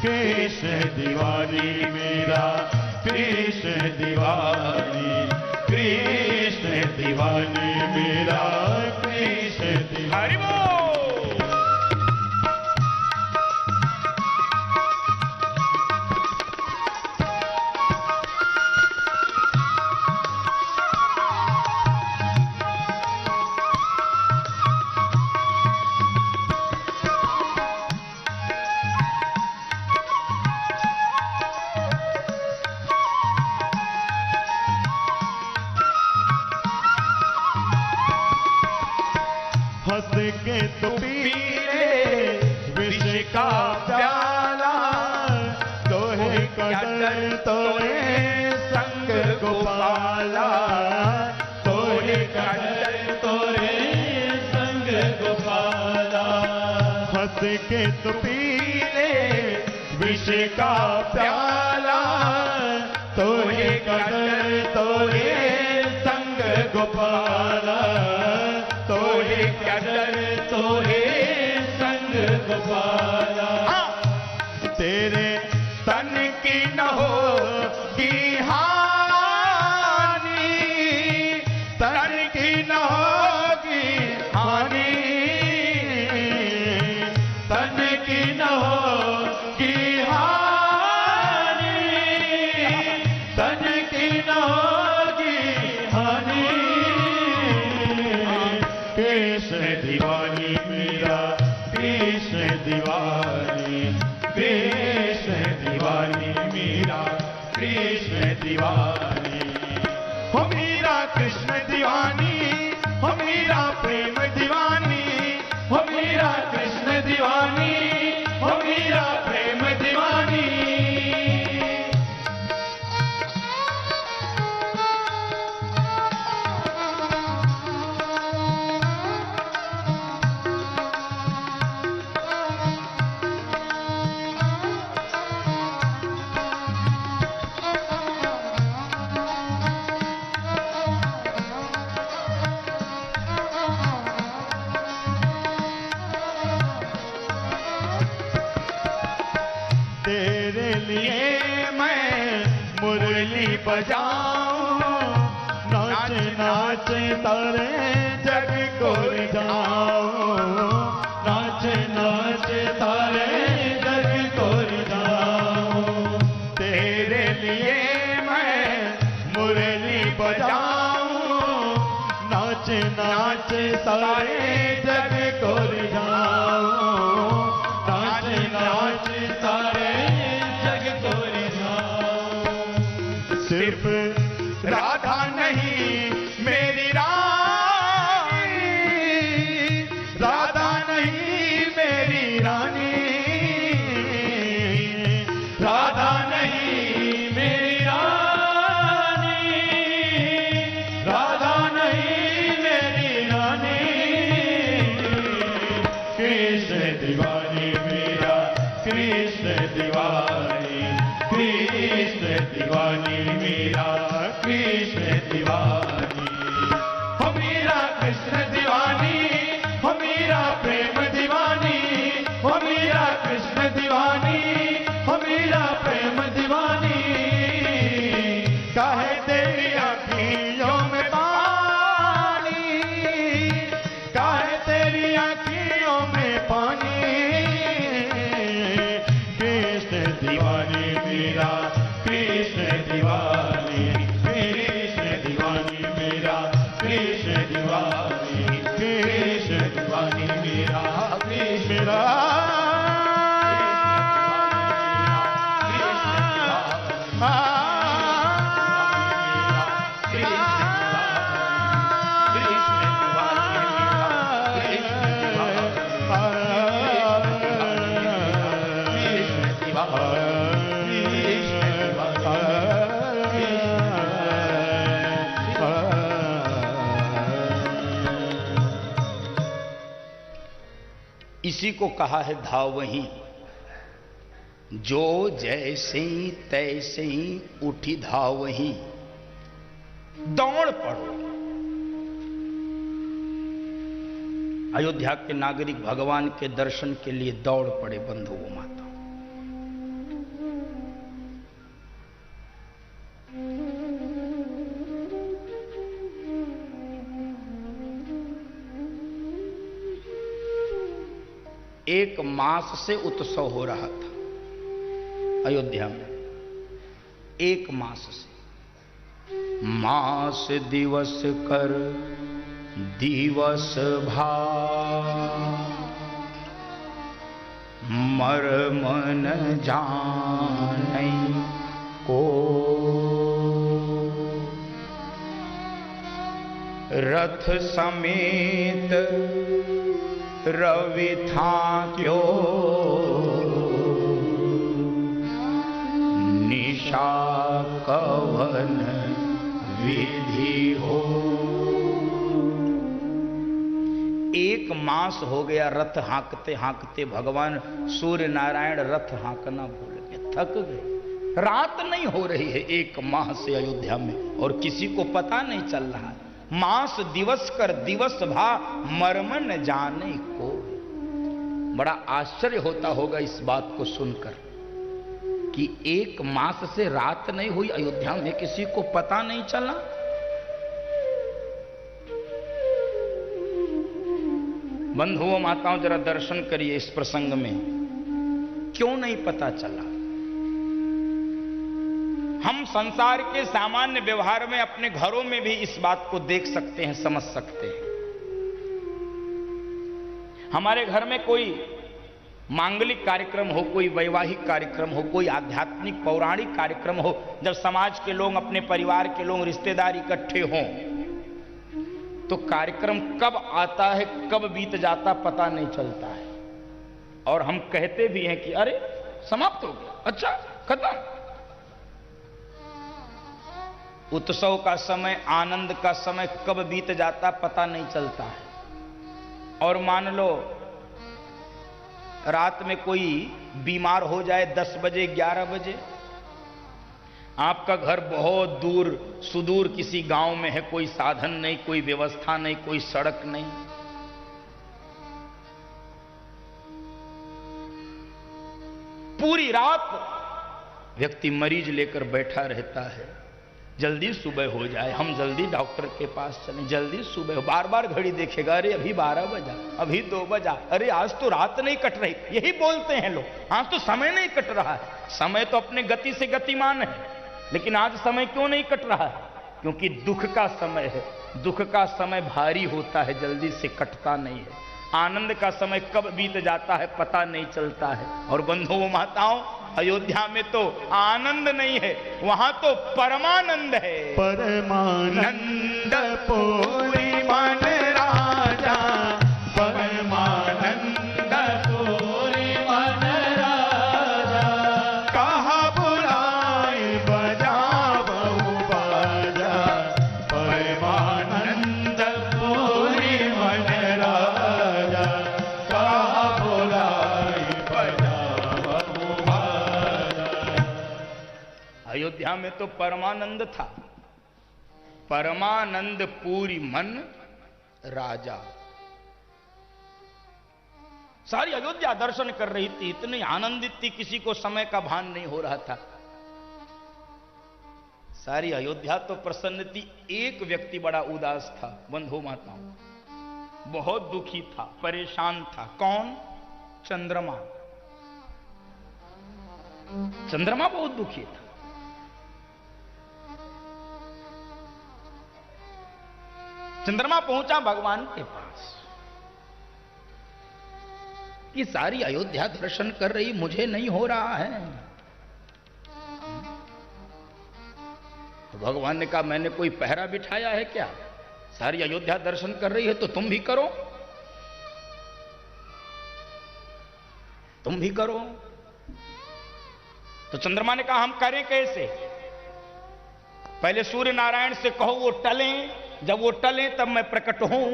कृष्ण दीवानी मेरा, कृष्ण दीवानी, कृष्ण दीवानी मेरा, कृष्ण दीवानी। हरि बोल। हंस के तो पी ले विष का प्याला, तोहे कटल तोरे संग गोपाला, तोहे कटल तोरे संग गोपाला। हंस के तो पी ले विष का प्याला, तोहे कटल तोरे संग गोपाला, तोहे कटल तोहे संग गोपाला। तेरे तन की न होगी हानि, तन की न होगी हानि, तन की न होगी हानि, तन की न होगी हानि। कृष्ण दीवानी मेरा, कृष्ण दीवानी, कृष्ण दीवानी मेरा, कृष्ण दीवानी। हो मेरा कृष्ण दीवानी, हो मेरा प्रेम दीवानी, हो मेरा कृष्ण दीवानी, हो मेरा प्रेम दीवानी। तेरे लिए मैं मुरली बजाऊं, नाच नाच तारे जग को रिझाऊं, नाच नाच तारे जग को रिझाऊं। तेरे लिए मैं मुरली बजाऊं, नाच नाच तारे जग को रिझाऊं, नाच नाच तारे सिर्फ राधा नहीं मेरी रानी, राधा नहीं मेरी रानी, राधा नहीं मेरी रानी, राधा नहीं मेरी रानी। कृष्ण दीवानी मेरा कृष्ण दीवानी, कृष्ण दीवानी मेरा कृष्ण दीवानी, हो मेरा कृष्ण दीवानी, हो मेरा प्रेम दीवानी, हो मेरा कृष्ण दीवानी, हो मेरा प्रेम दीवानी। काहे तेरी आँखियों में पानी, काहे तेरी आँखियों में पानी। कृष्ण दीवानी मेरा कृष्ण दीवानी, कृष्ण दीवानी मेरा कृष्ण दीवानी, कृष्ण दीवानी मेरा कृष्ण मेरा। इसी को कहा है धावहीं, जो जैसे ही तैसे ही उठी धावहीं, दौड़ पड़ो। अयोध्या के नागरिक भगवान के दर्शन के लिए दौड़ पड़े बंधुओं माता। एक मास से उत्सव हो रहा था अयोध्या में, एक मास से। मास दिवस कर दिवस भा, मर्म न जानै को। रथ समेत रवि था क्यों, निशा कवन विधि हो। एक मास हो गया रथ हाँकते हाँकते, भगवान सूर्य नारायण रथ हाँकना भूल गए, थक गए। रात नहीं हो रही है एक माह से अयोध्या में, और किसी को पता नहीं चल रहा है। मास दिवस कर दिवस भा, मर्म न जाने को। बड़ा आश्चर्य होता होगा इस बात को सुनकर कि एक मास से रात नहीं हुई अयोध्या में, किसी को पता नहीं चला। बंधुओं माताओं, जरा दर्शन करिए इस प्रसंग में, क्यों नहीं पता चला। हम संसार के सामान्य व्यवहार में अपने घरों में भी इस बात को देख सकते हैं, समझ सकते हैं। हमारे घर में कोई मांगलिक कार्यक्रम हो, कोई वैवाहिक कार्यक्रम हो, कोई आध्यात्मिक पौराणिक कार्यक्रम हो, जब समाज के लोग, अपने परिवार के लोग, रिश्तेदार इकट्ठे हों, तो कार्यक्रम कब आता है कब बीत जाता पता नहीं चलता है। और हम कहते भी हैं कि अरे समाप्त हो गया, अच्छा खत्म। उत्सव का समय, आनंद का समय कब बीत जाता पता नहीं चलता है। और मान लो रात में कोई बीमार हो जाए 10 बजे 11 बजे, आपका घर बहुत दूर सुदूर किसी गांव में है, कोई साधन नहीं, कोई व्यवस्था नहीं, कोई सड़क नहीं, पूरी रात व्यक्ति मरीज लेकर बैठा रहता है। जल्दी सुबह हो जाए, हम जल्दी डॉक्टर के पास चलें, जल्दी सुबह हो। बार बार घड़ी देखेगा, अरे अभी 12 बजा, अभी 2 बजा, अरे आज तो रात नहीं कट रही, यही बोलते हैं लोग। आज तो समय नहीं कट रहा है। समय तो अपने गति से गतिमान है, लेकिन आज समय क्यों नहीं कट रहा है? क्योंकि दुख का समय है। दुख का समय भारी होता है, जल्दी से कटता नहीं है। आनंद का समय कब बीत जाता है पता नहीं चलता है। और बंधुओं माताओं, अयोध्या में तो आनंद नहीं है, वहां तो परमानंद है। परमानंद पूरी मन राजा, परमानंद पूरी मन राजा। कहा बुलाए बजावहु बाजा, परमानंद पूरी मन राजा। कहा बुलाए बजावहु बाजा। अयोध्या में तो परमानंद था, परमानंद पूरी मन राजा। सारी अयोध्या दर्शन कर रही थी, इतनी आनंदित थी, किसी को समय का भान नहीं हो रहा था। सारी अयोध्या तो प्रसन्न थी, एक व्यक्ति बड़ा उदास था। बंधु माताओं, बहुत दुखी था, परेशान था। कौन? चंद्रमा। चंद्रमा बहुत दुखी था। चंद्रमा पहुंचा भगवान के पास कि सारी अयोध्या दर्शन कर रही, मुझे नहीं हो रहा है। भगवान ने कहा, मैंने कोई पहरा बिठाया है क्या? सारी अयोध्या दर्शन कर रही है तो तुम भी करो, तुम भी करो। तो चंद्रमा ने कहा, हम करें कैसे? पहले सूर्य नारायण से कहो वो टलें, जब वो टलें तब मैं प्रकट हूं।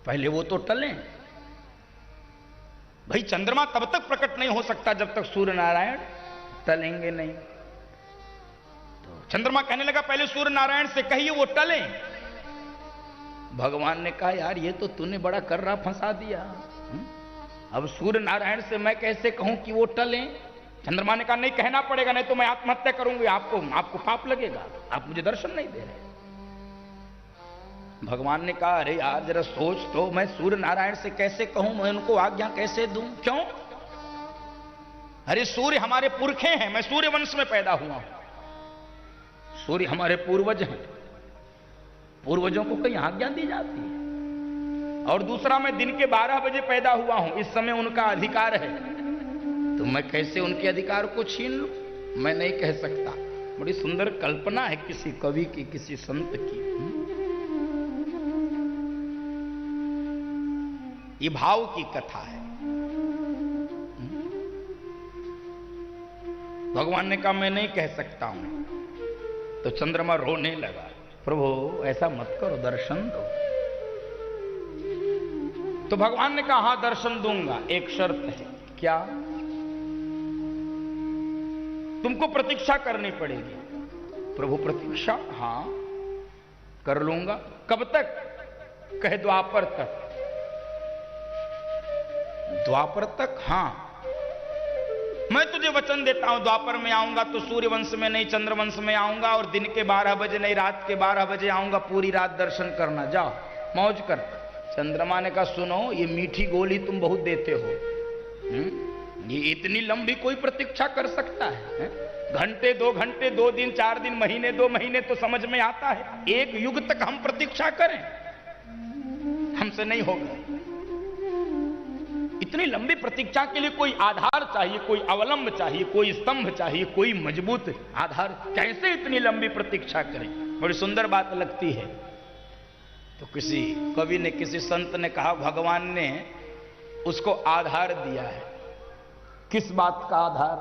पहले वो तो टलें। भाई चंद्रमा तब तक प्रकट नहीं हो सकता जब तक सूर्य नारायण टलेंगे नहीं। तो चंद्रमा कहने लगा, पहले सूर्य नारायण से कहिए वो टलें। भगवान ने कहा, यार ये तो तूने बड़ा कर्रा फंसा दिया। अब सूर्य नारायण से मैं कैसे कहूं कि वो टलें? चंद्रमा ने कहा, नहीं कहना पड़ेगा, नहीं तो मैं आत्महत्या करूंगी, आपको पाप लगेगा, आप मुझे दर्शन नहीं दे रहे। भगवान ने कहा, अरे यार जरा सोच तो, मैं सूर्य नारायण से कैसे कहूं, मैं उनको आज्ञा कैसे दूं? क्यों? अरे सूर्य हमारे पुरखे हैं, मैं सूर्य वंश में पैदा हुआ हूं, सूर्य हमारे पूर्वज हैं, पूर्वजों को कहीं आज्ञा दी जाती है। और दूसरा, मैं दिन के 12 बजे पैदा हुआ हूं, इस समय उनका अधिकार है, तो मैं कैसे उनके अधिकार को छीन लूं? मैं नहीं कह सकता। बड़ी सुंदर कल्पना है किसी कवि की, किसी संत की। ये भाव की कथा है। भगवान ने कहा, मैं नहीं कह सकता हूं। तो चंद्रमा रोने लगा, प्रभु ऐसा मत करो, दर्शन दो। तो भगवान ने कहा, हां दर्शन दूंगा, एक शर्त है। क्या? तुमको प्रतीक्षा करनी पड़ेगी। प्रभु प्रतीक्षा? हां कर लूंगा। कब तक? कहे द्वापर तक। द्वापर तक? हां मैं तुझे वचन देता हूं, द्वापर में आऊंगा तो सूर्य वंश में नहीं, चंद्र वंश में आऊंगा, और दिन के 12 बजे नहीं, रात के 12 बजे आऊंगा, पूरी रात दर्शन करना, जाओ मौज कर। चंद्रमा ने कहा, सुनो ये मीठी गोली तुम बहुत देते हो, ये इतनी लंबी कोई प्रतीक्षा कर सकता है? घंटे 2 घंटे, 2 दिन 4 दिन, महीने 2 महीने तो समझ में आता है, एक युग तक हम प्रतीक्षा करें? हमसे नहीं होगा। इतनी लंबी प्रतीक्षा के लिए कोई आधार चाहिए, कोई अवलंब चाहिए, कोई स्तंभ चाहिए, कोई मजबूत आधार। कैसे इतनी लंबी प्रतीक्षा करें? बड़ी सुंदर बात लगती है। तो किसी कवि ने, किसी संत ने कहा, भगवान ने उसको आधार दिया है। किस बात का आधार?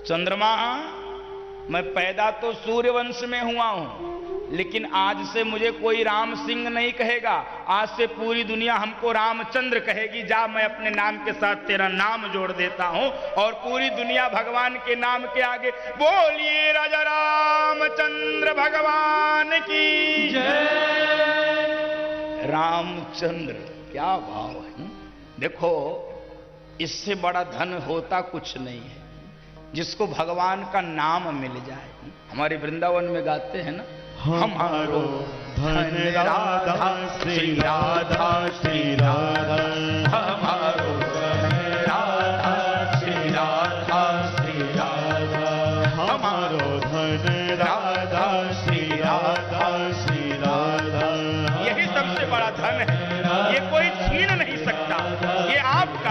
चंद्रमा, मैं पैदा तो सूर्यवंश में हुआ हूं, लेकिन आज से मुझे कोई राम सिंह नहीं कहेगा, आज से पूरी दुनिया हमको रामचंद्र कहेगी। जा, मैं अपने नाम के साथ तेरा नाम जोड़ देता हूं, और पूरी दुनिया भगवान के नाम के आगे बोलिए राजा रामचंद्र भगवान की जय। रामचंद्र, क्या भाव है। देखो, इससे बड़ा धन होता कुछ नहीं है, जिसको भगवान का नाम मिल जाए। हमारे वृंदावन में गाते हैं ना, हमारो धन राधा श्री राधा श्री राधा, हमारो धन राधा श्री राधा श्री राधा, हमारो धन राधा श्री राधा श्री राधा। यही सबसे बड़ा धन है, ये कोई छीन नहीं सकता, ये आप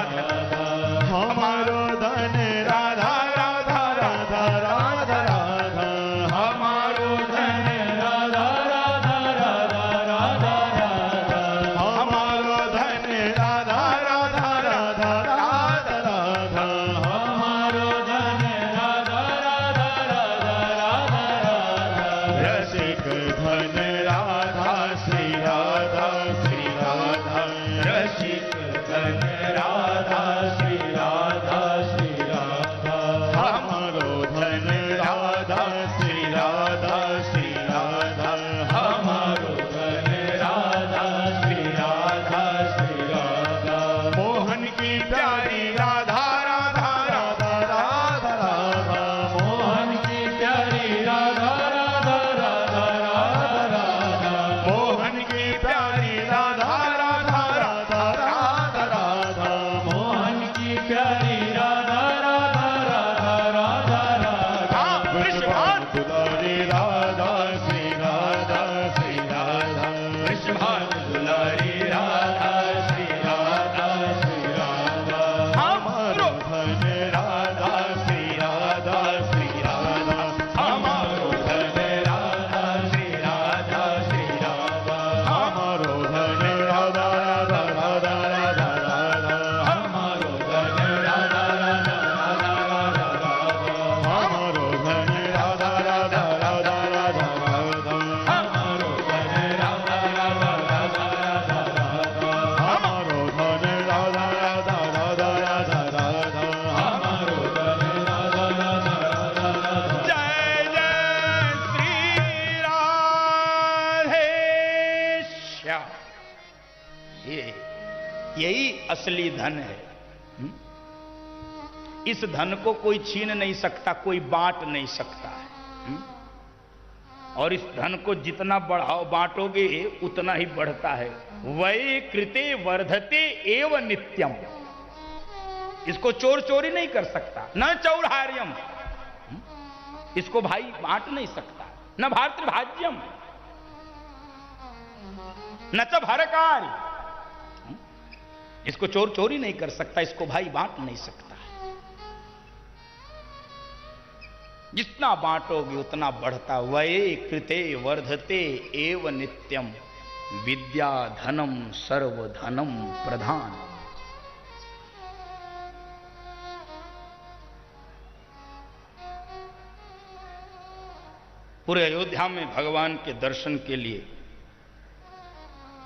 असली धन है। इस धन को कोई छीन नहीं सकता, कोई बांट नहीं सकता है। और इस धन को जितना बढ़ाओ बांटोगे उतना ही बढ़ता है। वै कृते वर्धते एव नित्यम। इसको चोर चोरी नहीं कर सकता, न चौरार्यम, इसको भाई बांट नहीं सकता, न भातृभाज्यम, न च भरकार, इसको चोर चोरी नहीं कर सकता, इसको भाई बांट नहीं सकता। जितना बांटोगे उतना बढ़ता। वये कृते वर्धते एव नित्यम विद्या धनम सर्वधनम प्रधान। पूरे अयोध्या में भगवान के दर्शन के लिए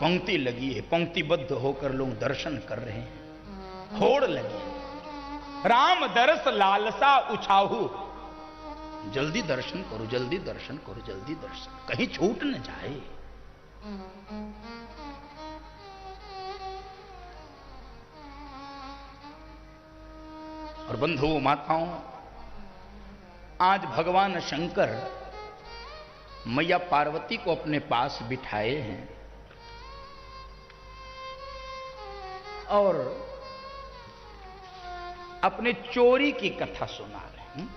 पंक्ति लगी है, पंक्तिबद्ध होकर लोग दर्शन कर रहे हैं, होड़ लगी है। राम दरस लालसा उछाहू, जल्दी दर्शन करो, जल्दी दर्शन करो, जल्दी दर्शन, कहीं छूट न जाए। और बंधुओं माताओं, आज भगवान शंकर मैया पार्वती को अपने पास बिठाए हैं और अपने चोरी की कथा सुना रहे हैं।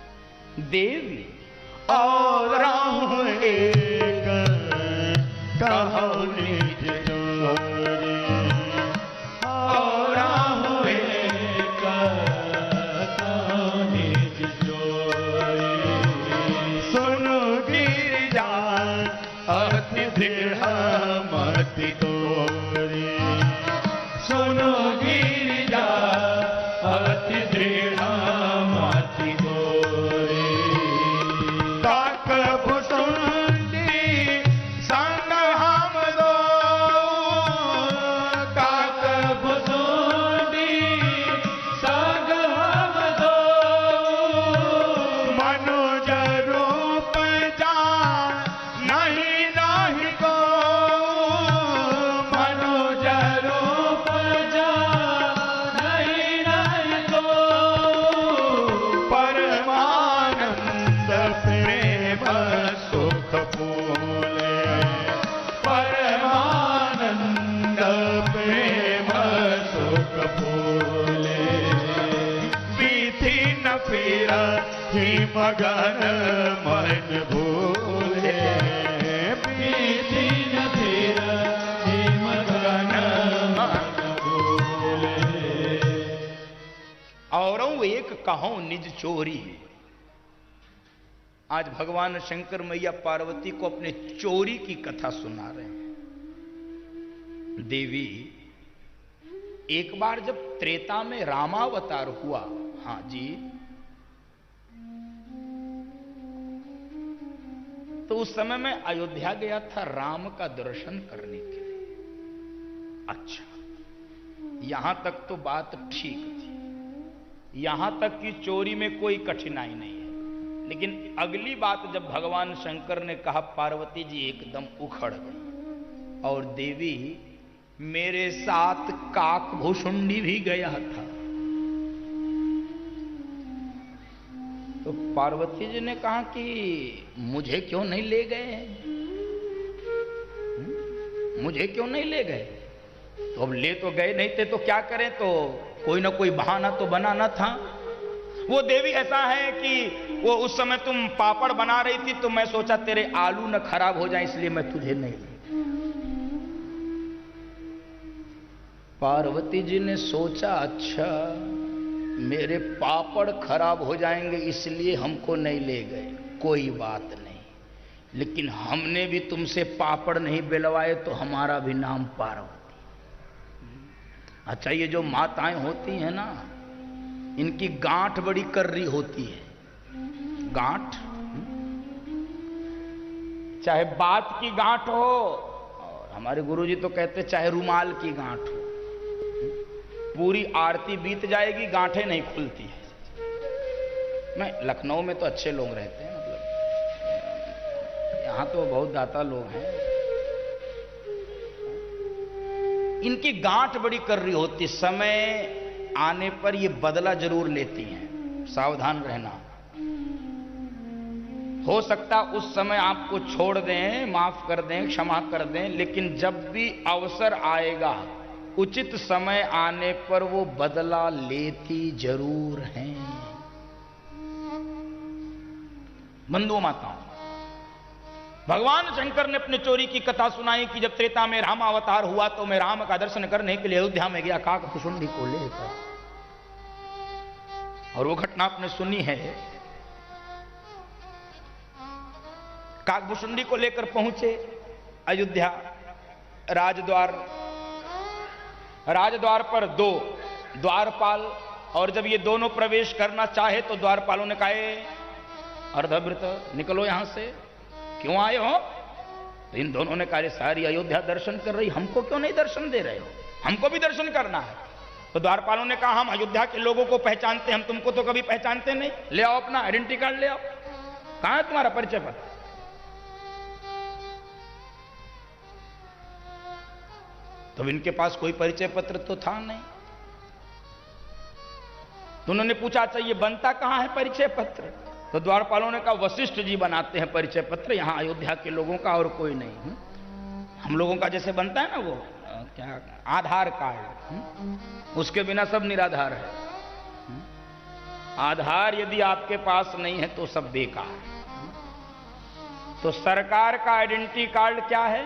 देवी और एक कहो निज चोरी, और एक कहो निज चोरी। सुनो गिरिजा अति दृढ़ मति तोरी, सुनो गिरिजा अति दृढ़ मति तोरी। मगन मन भूले, बीती न फिर मगन मन भूले। और एक कहो निज चोरी। आज भगवान शंकर मैया पार्वती को अपने चोरी की कथा सुना रहे हैं। देवी, एक बार जब त्रेता में रामावतार हुआ, हाँ जी, तो उस समय मैं अयोध्या गया था राम का दर्शन करने के लिए। अच्छा, यहां तक तो बात ठीक थी, यहां तक कि चोरी में कोई कठिनाई नहीं है। लेकिन अगली बात जब भगवान शंकर ने कहा, पार्वती जी एकदम उखड़ गई। और देवी, मेरे साथ काक भुषुंडी भी गया था। तो पार्वती जी ने कहा कि मुझे क्यों नहीं ले गए, मुझे क्यों नहीं ले गए? तो अब ले तो गए नहीं थे तो क्या करें, तो कोई ना कोई बहाना तो बनाना था। वो देवी ऐसा है कि वो उस समय तुम पापड़ बना रही थी तो मैं सोचा तेरे आलू न खराब हो जाए, इसलिए मैं तुझे नहीं ले। पार्वती जी ने सोचा, अच्छा मेरे पापड़ खराब हो जाएंगे इसलिए हमको नहीं ले गए, कोई बात नहीं, लेकिन हमने भी तुमसे पापड़ नहीं बेलवाए तो हमारा भी नाम पार्वती। अच्छा, ये जो माताएं होती हैं ना, इनकी गांठ बड़ी कर्री होती है। गांठ, चाहे बात की गांठ हो, और हमारे गुरुजी तो कहते चाहे रुमाल की गांठ हो, पूरी आरती बीत जाएगी, गांठें नहीं खुलती है। मैं लखनऊ में तो अच्छे लोग रहते हैं, मतलब यहाँ तो बहुत दाता लोग हैं। इनकी गांठ बड़ी कर रही होती, समय आने पर ये बदला जरूर लेती हैं, सावधान रहना। हो सकता उस समय आपको छोड़ दें, माफ कर दें, क्षमा कर दें, लेकिन जब भी अवसर आएगा उचित समय आने पर वो बदला लेती जरूर हैं। बंधुओं माताओं, भगवान शंकर ने अपने चोरी की कथा सुनाई कि जब त्रेता में राम अवतार हुआ तो मैं राम का दर्शन करने के लिए अयोध्या में गया काकभुसुंडी को लेकर, और वो घटना आपने सुनी है। काकभुसुंडी को लेकर पहुंचे अयोध्या राजद्वार पर 2 द्वारपाल, और जब ये दोनों प्रवेश करना चाहे तो द्वारपालों ने कहा अर्धवृत निकलो यहां से, क्यों आए हो? तो इन दोनों ने कहा सारी अयोध्या दर्शन कर रही, हमको क्यों नहीं दर्शन दे रहे हो? हमको भी दर्शन करना है। तो द्वारपालों ने कहा हम अयोध्या के लोगों को पहचानते, हम तुमको तो कभी पहचानते नहीं, ले आओ अपना आइडेंटिटी कार्ड ले आओ। कहां है तुम्हारा परिचय पत्र? तो इनके पास कोई परिचय पत्र तो था नहीं। तो उन्होंने पूछा अच्छा ये बनता कहां है परिचय पत्र? तो द्वारपालों ने कहा वशिष्ठ जी बनाते हैं परिचय पत्र, यहां अयोध्या के लोगों का और कोई नहीं। हम लोगों का जैसे बनता है ना वो क्या आधार कार्ड, उसके बिना सब निराधार है। आधार यदि आपके पास नहीं है तो सब बेकार। तो सरकार का आइडेंटिटी कार्ड क्या है?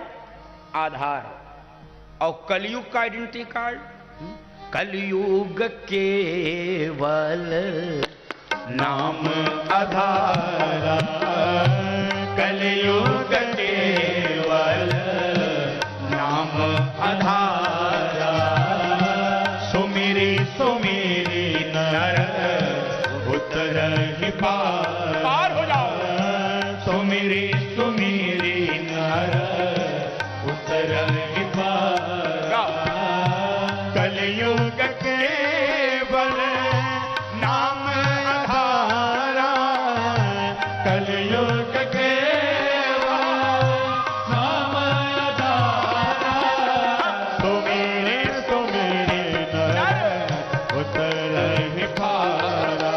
आधार। और कलयुग का आइडेंटिटी कार्ड, कलयुग केवल नाम आधारा, कलयुग केवल नाम आधारा, सुमिरी सुमिरी नर उतरहि पार हो जाओ। सुमिरी सुमिरी नर उतरहि पार, कलयुग केवल नाम आधारा, कलयुग केवल नाम आधारा, सुमिरी सुमिरी नर उतरहि पारा,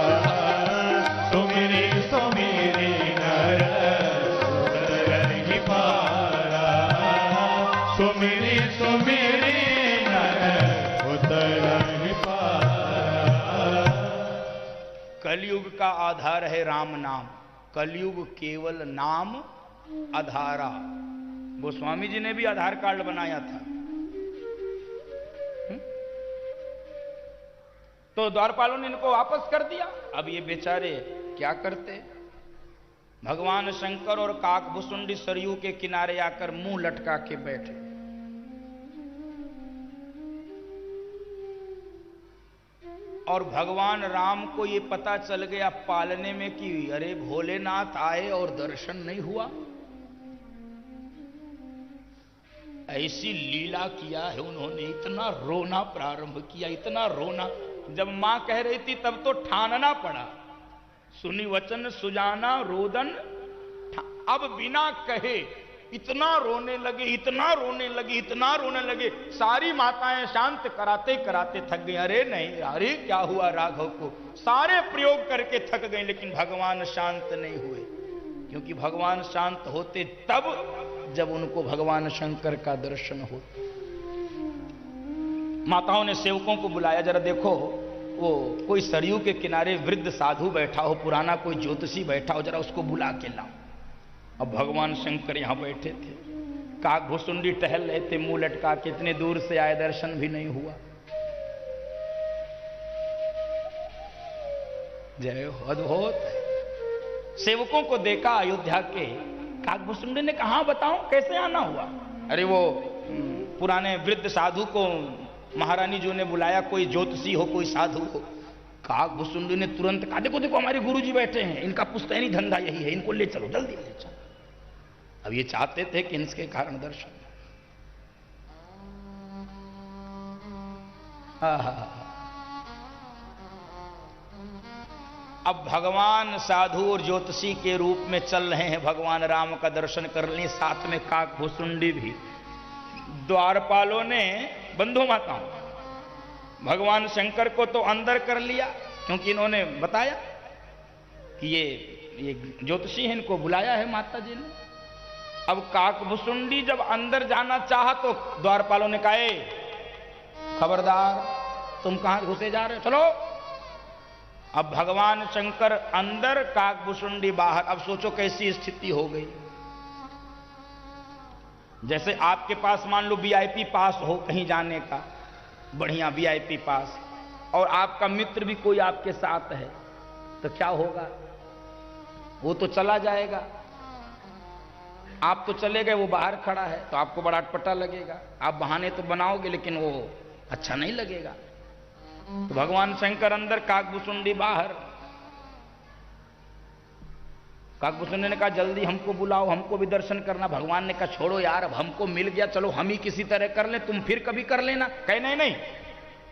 सुमिरी सुमिरी नर उतरहि पारा, सुमिरी सुमिरी नर उतरहि पारा। कलयुग का आधार है राम नाम, कलयुग केवल नाम आधारा। गोस्वामी जी ने भी आधार कार्ड बनाया था। तो द्वारपालों ने इनको वापस कर दिया। अब ये बेचारे क्या करते? भगवान शंकर और काकभुसुंडी सरयू के किनारे आकर मुंह लटका के बैठे। और भगवान राम को ये पता चल गया पालने में कि अरे भोलेनाथ आए और दर्शन नहीं हुआ। ऐसी लीला किया है उन्होंने, इतना रोना प्रारंभ किया, इतना रोना। जब मां कह रही थी तब तो ठानना पड़ा, सुनी वचन सुजाना रोदन, अब बिना कहे इतना रोने लगे, इतना रोने लगे, इतना रोने लगे। सारी माताएं शांत कराते कराते थक गई। अरे नहीं, अरे क्या हुआ राघव को? सारे प्रयोग करके थक गए, लेकिन भगवान शांत नहीं हुए। क्योंकि भगवान शांत होते तब जब उनको भगवान शंकर का दर्शन होता। माताओं ने सेवकों को बुलाया, जरा देखो वो कोई सरयू के किनारे वृद्ध साधु बैठा हो, पुराना कोई ज्योतिषी बैठा हो, जरा उसको बुला के लाओ। अब भगवान शंकर यहां बैठे थे, काकभुसुंडी टहल रहे थे मुंह लटका के, इतने दूर से आए, दर्शन भी नहीं हुआ। जय हो, अद्भुत। सेवकों को देखा अयोध्या के, काकभुसुंडी ने कहा बताओ कैसे आना हुआ? अरे वो पुराने वृद्ध साधु को महारानी जी ने बुलाया, कोई ज्योतिषी हो, कोई साधु हो। काकभुसुंडी ने तुरंत कहा देखो देखो हमारे गुरुजी बैठे हैं, इनका पुश्तैनी धंधा यही है, इनको ले चलो, जल्दी ले चलो। अब ये चाहते थे कि इनके कारण दर्शन। अब भगवान साधु और ज्योतिषी के रूप में चल रहे हैं, भगवान राम का दर्शन कर लें, साथ में काकभुसुंडी भी। द्वारपालों ने बंधु माताओं, भगवान शंकर को तो अंदर कर लिया, क्योंकि इन्होंने बताया कि ये ज्योतिषी है, इनको बुलाया है माता जी ने। अब काकभुसुंडी जब अंदर जाना चाहा तो द्वारपालों ने कहा, खबरदार, तुम कहां घुसे जा रहे हो, चलो। अब भगवान शंकर अंदर, काकभुसुंडी बाहर। अब सोचो कैसी स्थिति हो गई। जैसे आपके पास मान लो वीआईपी पास हो कहीं जाने का, बढ़िया वीआईपी पास, और आपका मित्र भी कोई आपके साथ है, तो क्या होगा? वो तो चला जाएगा, आप तो चले गए, वो बाहर खड़ा है, तो आपको बड़ा अटपटा लगेगा। आप बहाने तो बनाओगे, लेकिन वो अच्छा नहीं लगेगा। तो भगवान शंकर अंदर, काकभुसुंडी बाहर। काकभुसुंडी ने कहा, जल्दी हमको बुलाओ, हमको भी दर्शन करना। भगवान ने कहा, छोड़ो यार, अब हमको मिल गया, चलो हम ही किसी तरह कर ले, तुम फिर कभी कर लेना। कहे नहीं नहीं,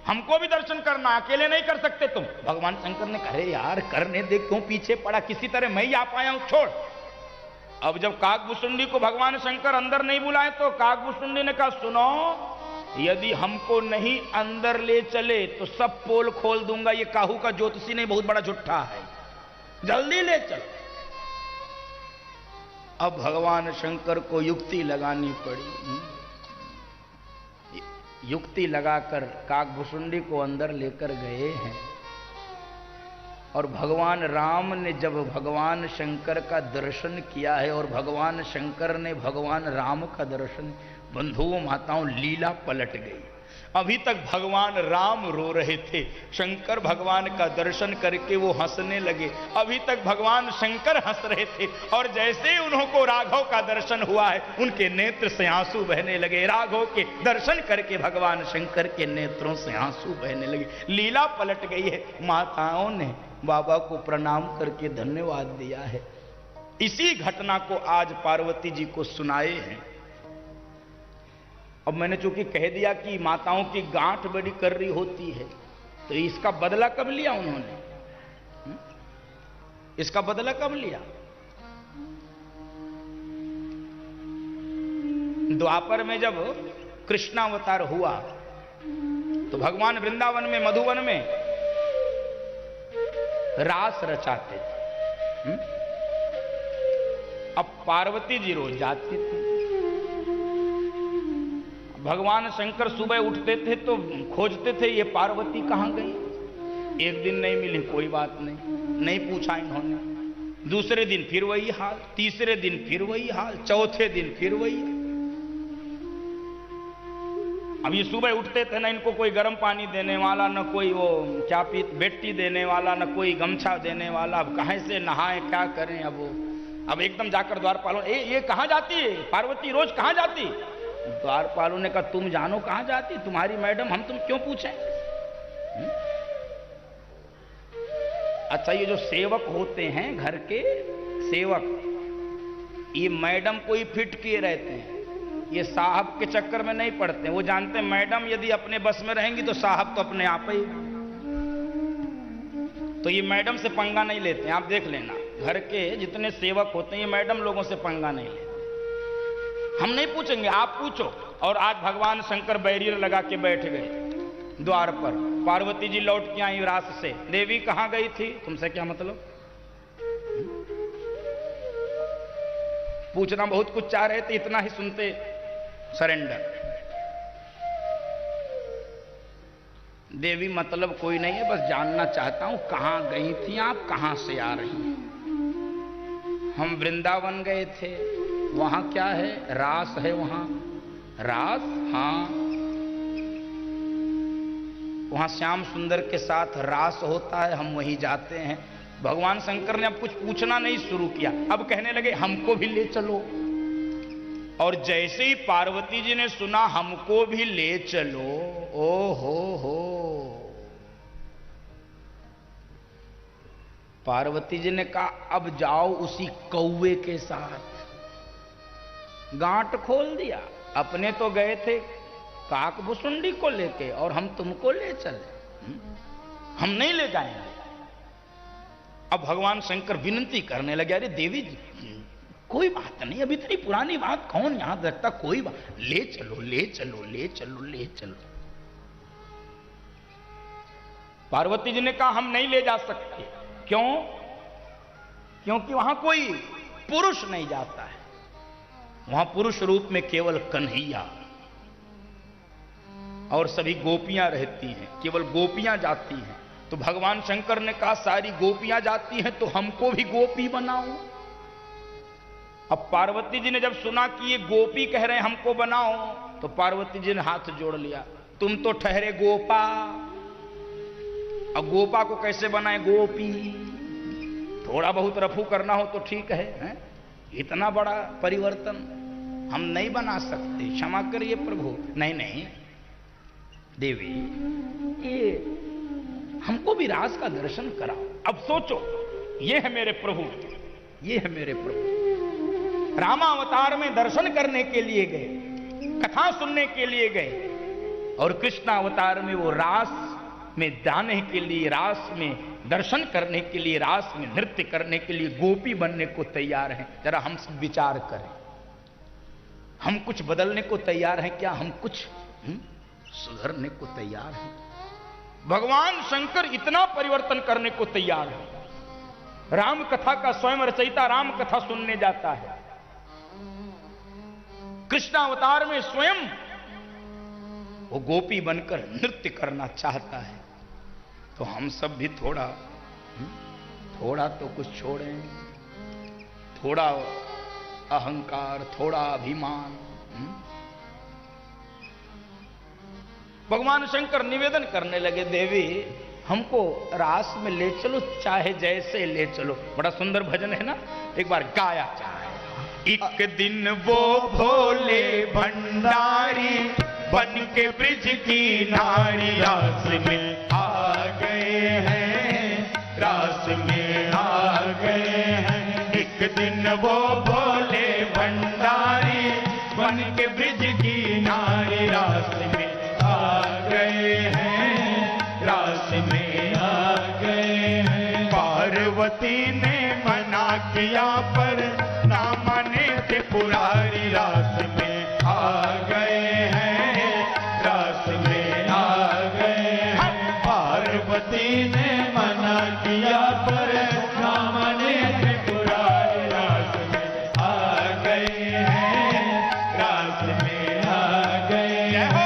हमको भी दर्शन करना, अकेले नहीं कर सकते तुम। भगवान शंकर ने कहा, यार करने दे, क्यों पीछे पड़ा, किसी तरह मैं ही आ पाया हूं, छोड़। अब जब काकभुसुंडी को भगवान शंकर अंदर नहीं बुलाए तो काकभुसुंडी ने कहा, सुनो, यदि हमको नहीं अंदर ले चले तो सब पोल खोल दूंगा। ये काहू का ज्योतिषी नहीं, बहुत बड़ा झुट्ठा है, जल्दी ले चलो। अब भगवान शंकर को युक्ति लगानी पड़ी। युक्ति लगाकर काकभुसुंडी को अंदर लेकर गए हैं। और भगवान राम ने जब भगवान शंकर का दर्शन किया है और भगवान शंकर ने भगवान राम का दर्शन, बंधुओं माताओं, लीला पलट गई। अभी तक भगवान राम रो रहे थे, शंकर भगवान का दर्शन करके वो हंसने लगे। अभी तक भगवान शंकर हंस रहे थे, और जैसे ही उनको राघव का दर्शन हुआ है, उनके नेत्र से आंसू बहने लगे। राघव के दर्शन करके भगवान शंकर के नेत्रों से आंसू बहने लगे। लीला पलट गई है। माताओं ने बाबा को प्रणाम करके धन्यवाद दिया है। इसी घटना को आज पार्वती जी को सुनाए हैं। अब मैंने चूंकि कह दिया कि माताओं की गांठ बड़ी कर रही होती है, तो इसका बदला कब लिया उन्होंने? इसका बदला कब लिया? द्वापर में जब कृष्णावतार हुआ तो भगवान वृंदावन में, मधुवन में रास रचाते थे। अब पार्वती जी रोज जाती थी। भगवान शंकर सुबह उठते थे तो खोजते थे, ये पार्वती कहां गई। एक दिन नहीं मिली, कोई बात नहीं, नहीं पूछा इन्होंने। दूसरे दिन फिर वही हाल, तीसरे दिन फिर वही हाल, चौथे दिन फिर वही। अब ये सुबह उठते थे ना, इनको कोई गर्म पानी देने वाला, न कोई वो क्या बेटी देने वाला, न कोई गमछा देने वाला। अब कहां से नहाए, क्या करें। अब एकदम जाकर द्वारपालों, ये कहां जाती है पार्वती, रोज कहां जाती? द्वारपालों ने कहा, तुम जानो कहां जाती, तुम्हारी मैडम, हम तुम क्यों पूछें। अच्छा, ये जो सेवक होते हैं, घर के सेवक, ये मैडम को ही फिट किए रहते हैं। ये साहब के चक्कर में नहीं पड़ते। वो जानते हैं मैडम यदि अपने बस में रहेंगी तो साहब तो अपने आप ही। तो ये मैडम से पंगा नहीं लेते, आप देख लेना। घर के जितने सेवक होते हैं, ये मैडम लोगों से पंगा नहीं लेते। हम नहीं पूछेंगे, आप पूछो। और आज भगवान शंकर बैरियर लगा के बैठ गए द्वार पर। पार्वती जी लौट के आई रास से। देवी कहां गई थी, तुमसे क्या मतलब? पूछना बहुत कुछ चाह रहे थे, इतना ही सुनते सरेंडर। देवी मतलब कोई नहीं है, बस जानना चाहता हूं कहां गई थी आप, कहां से आ रही हैं। हम वृंदावन गए थे, वहां क्या है, रास है वहां। रास, हाँ, वहां श्याम सुंदर के साथ रास होता है, हम वहीं जाते हैं। भगवान शंकर ने अब कुछ पूछना नहीं शुरू किया, अब कहने लगे हमको भी ले चलो। और जैसे ही पार्वती जी ने सुना हमको भी ले चलो, ओ हो, पार्वती जी ने कहा अब जाओ उसी कौवे के साथ। गांठ खोल दिया। अपने तो गए थे काकभुसुंडी को लेके, और हम तुमको ले चले, हम नहीं ले जाएंगे। अब भगवान शंकर विनती करने लगे, अरे देवी जी कोई बात नहीं, अब इतनी पुरानी बात कौन याद रखता, कोई बात, ले चलो ले चलो ले चलो ले चलो। पार्वती जी ने कहा हम नहीं ले जा सकते। क्यों? क्योंकि वहां कोई पुरुष नहीं जाता है, वहां पुरुष रूप में केवल कन्हैया और सभी गोपियां रहती हैं, केवल गोपियां जाती हैं। तो भगवान शंकर ने कहा सारी गोपियां जाती हैं तो हमको भी गोपी बनाओ। अब पार्वती जी ने जब सुना कि ये गोपी कह रहे हैं हमको बनाओ, तो पार्वती जी ने हाथ जोड़ लिया, तुम तो ठहरे गोपा, अब गोपा को कैसे बनाए गोपी? थोड़ा बहुत रफू करना हो तो ठीक है? इतना बड़ा परिवर्तन हम नहीं बना सकते, क्षमा करिए प्रभु। नहीं नहीं देवी, ये हमको भी रास का दर्शन कराओ। अब सोचो, ये है मेरे प्रभु, ये है मेरे प्रभु, रामावतार में दर्शन करने के लिए गए, कथा सुनने के लिए गए, और कृष्णावतार में वो रास में जाने के लिए, रास में दर्शन करने के लिए, रास में नृत्य करने के लिए गोपी बनने को तैयार हैं। जरा हम विचार करें, हम कुछ बदलने को तैयार हैं क्या? हम कुछ सुधरने को तैयार हैं? भगवान शंकर इतना परिवर्तन करने को तैयार है। राम कथा का स्वयं रचयिता राम कथा सुनने जाता है, कृष्णावतार में स्वयं वो गोपी बनकर नृत्य करना चाहता है। तो हम सब भी थोड़ा तो कुछ छोड़ें, थोड़ा अहंकार, थोड़ा अभिमान। भगवान शंकर निवेदन करने लगे, देवी हमको रास में ले चलो, चाहे जैसे ले चलो। बड़ा सुंदर भजन है ना, एक बार गाया जाए। एक दिन वो भोले भंडारी बन के ब्रिज की नारी रास में आ गए हैं, रास में आ गए हैं। एक दिन वो भोले भंडारी बन के ब्रिज की नारी रास में आ गए हैं, रास में आ गए हैं। पार्वती ने मना किया पर ना माने थे पुरारी, रास में आ गए हैं, रास में आ गए हैं। पार्वती ने मना किया पर ना माने थे पुरारी, रास में आ गए हैं, रास में आ गए हैं।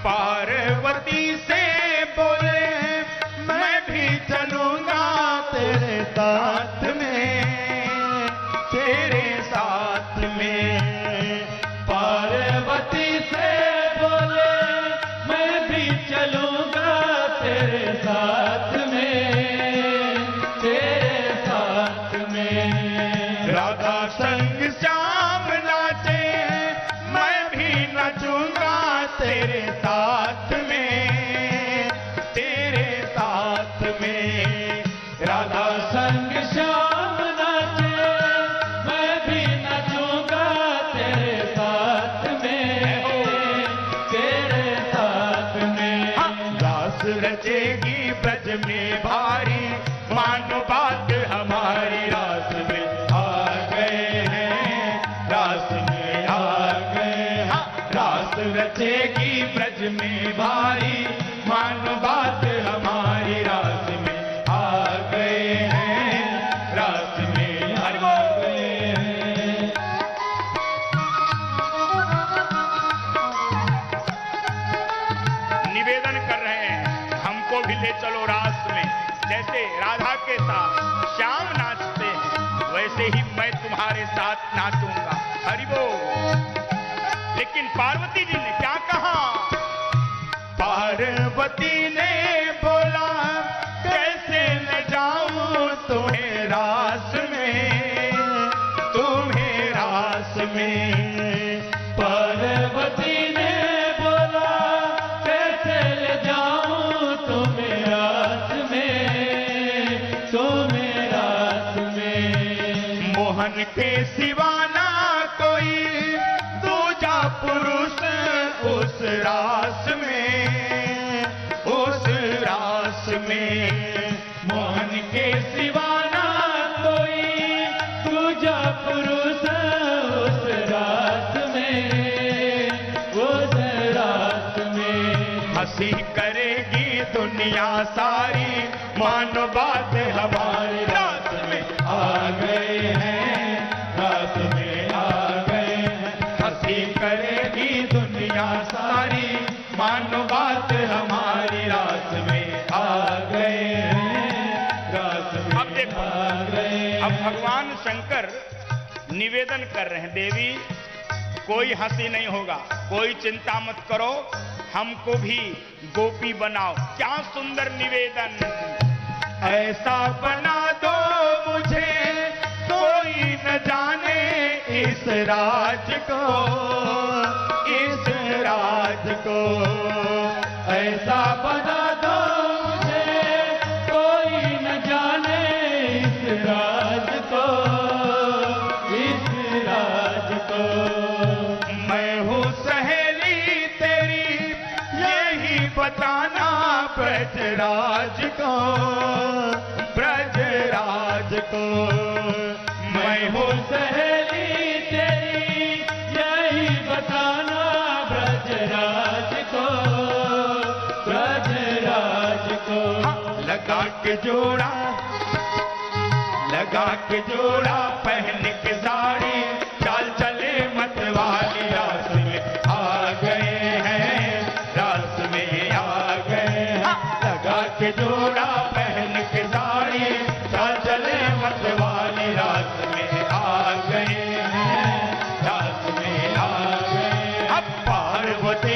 पार्वती से बोले मैं भी चलूंगा तेरे साथ में, तेरे साथ में। पार्वती से बोले मैं भी चलूंगा तेरे साथ में, तेरे साथ में। राधा संग श्याम नाचे मैं भी नचूंगा तेरे साथ में, तेरे साथ में। राधा संग श्याम नाचे मैं भी नचूंगा तेरे साथ में, तेरे साथ में। रास रचेगी ब्रज में भारी, मानो बात हमारी, रास में आ गए हैं, रास में आ गए हैं। रास रचेगी ब्रज में भारी, मानो बात हमारी, रास में आ गए हैं, रास में आ गए हैं। निवेदन कर रहे हैं हमको भी ले चलो रास में, जैसे राधा के साथ श्याम नाचते हैं वैसे ही मैं तुम्हारे साथ नाचूंगा। हरि बोल। लेकिन पार्वती जी ने क्या कहा? पार्वती ने बोला कैसे न जाऊं तुम्हें रास में, तुम्हें रास में। पार्वती ने बोला कैसे ले जाऊं तुम्हें रास में, तुम्हें रास में। मोहन के सिवा ना कोई में, मोहन के सिवा ना कोई दूजा पुरुष उस रात में, उस रात में। हंसी करेगी दुनिया सारी, मानो बात हमारी, रात में आ गए हैं, रात में आ गए हैं। हंसी करेगी दुनिया सारी, मानो बात हमारी, रात में आ गए हैं, रात में अब देखो, आ गए हैं। अब भगवान शंकर निवेदन कर रहे हैं, देवी कोई हंसी नहीं होगा, कोई चिंता मत करो, हमको भी गोपी बनाओ। क्या सुंदर निवेदन! ऐसा बना दो मुझे कोई न जाने इस राज को, इस राज को। ऐसा बना दो मुझे कोई न जाने इस राज को, इस राज को। मैं हूँ सहेली तेरी, यही बताना ब्रजराज को, ब्रजराज को। मैं हूँ सहेली तेरी, यही बताना ब्रजराज को, ब्रजराज को। लगा के जोड़ा, लगा के जोड़ा, पहन के साड़ी, चाल चले मतवाली, रास में आ गए हैं, रास में आ गए हैं। लगा के जोड़ा, पहन के साड़ी, चाल चले मतवाली, रास में आ गए हैं, रास में आ गए। अब पार्वती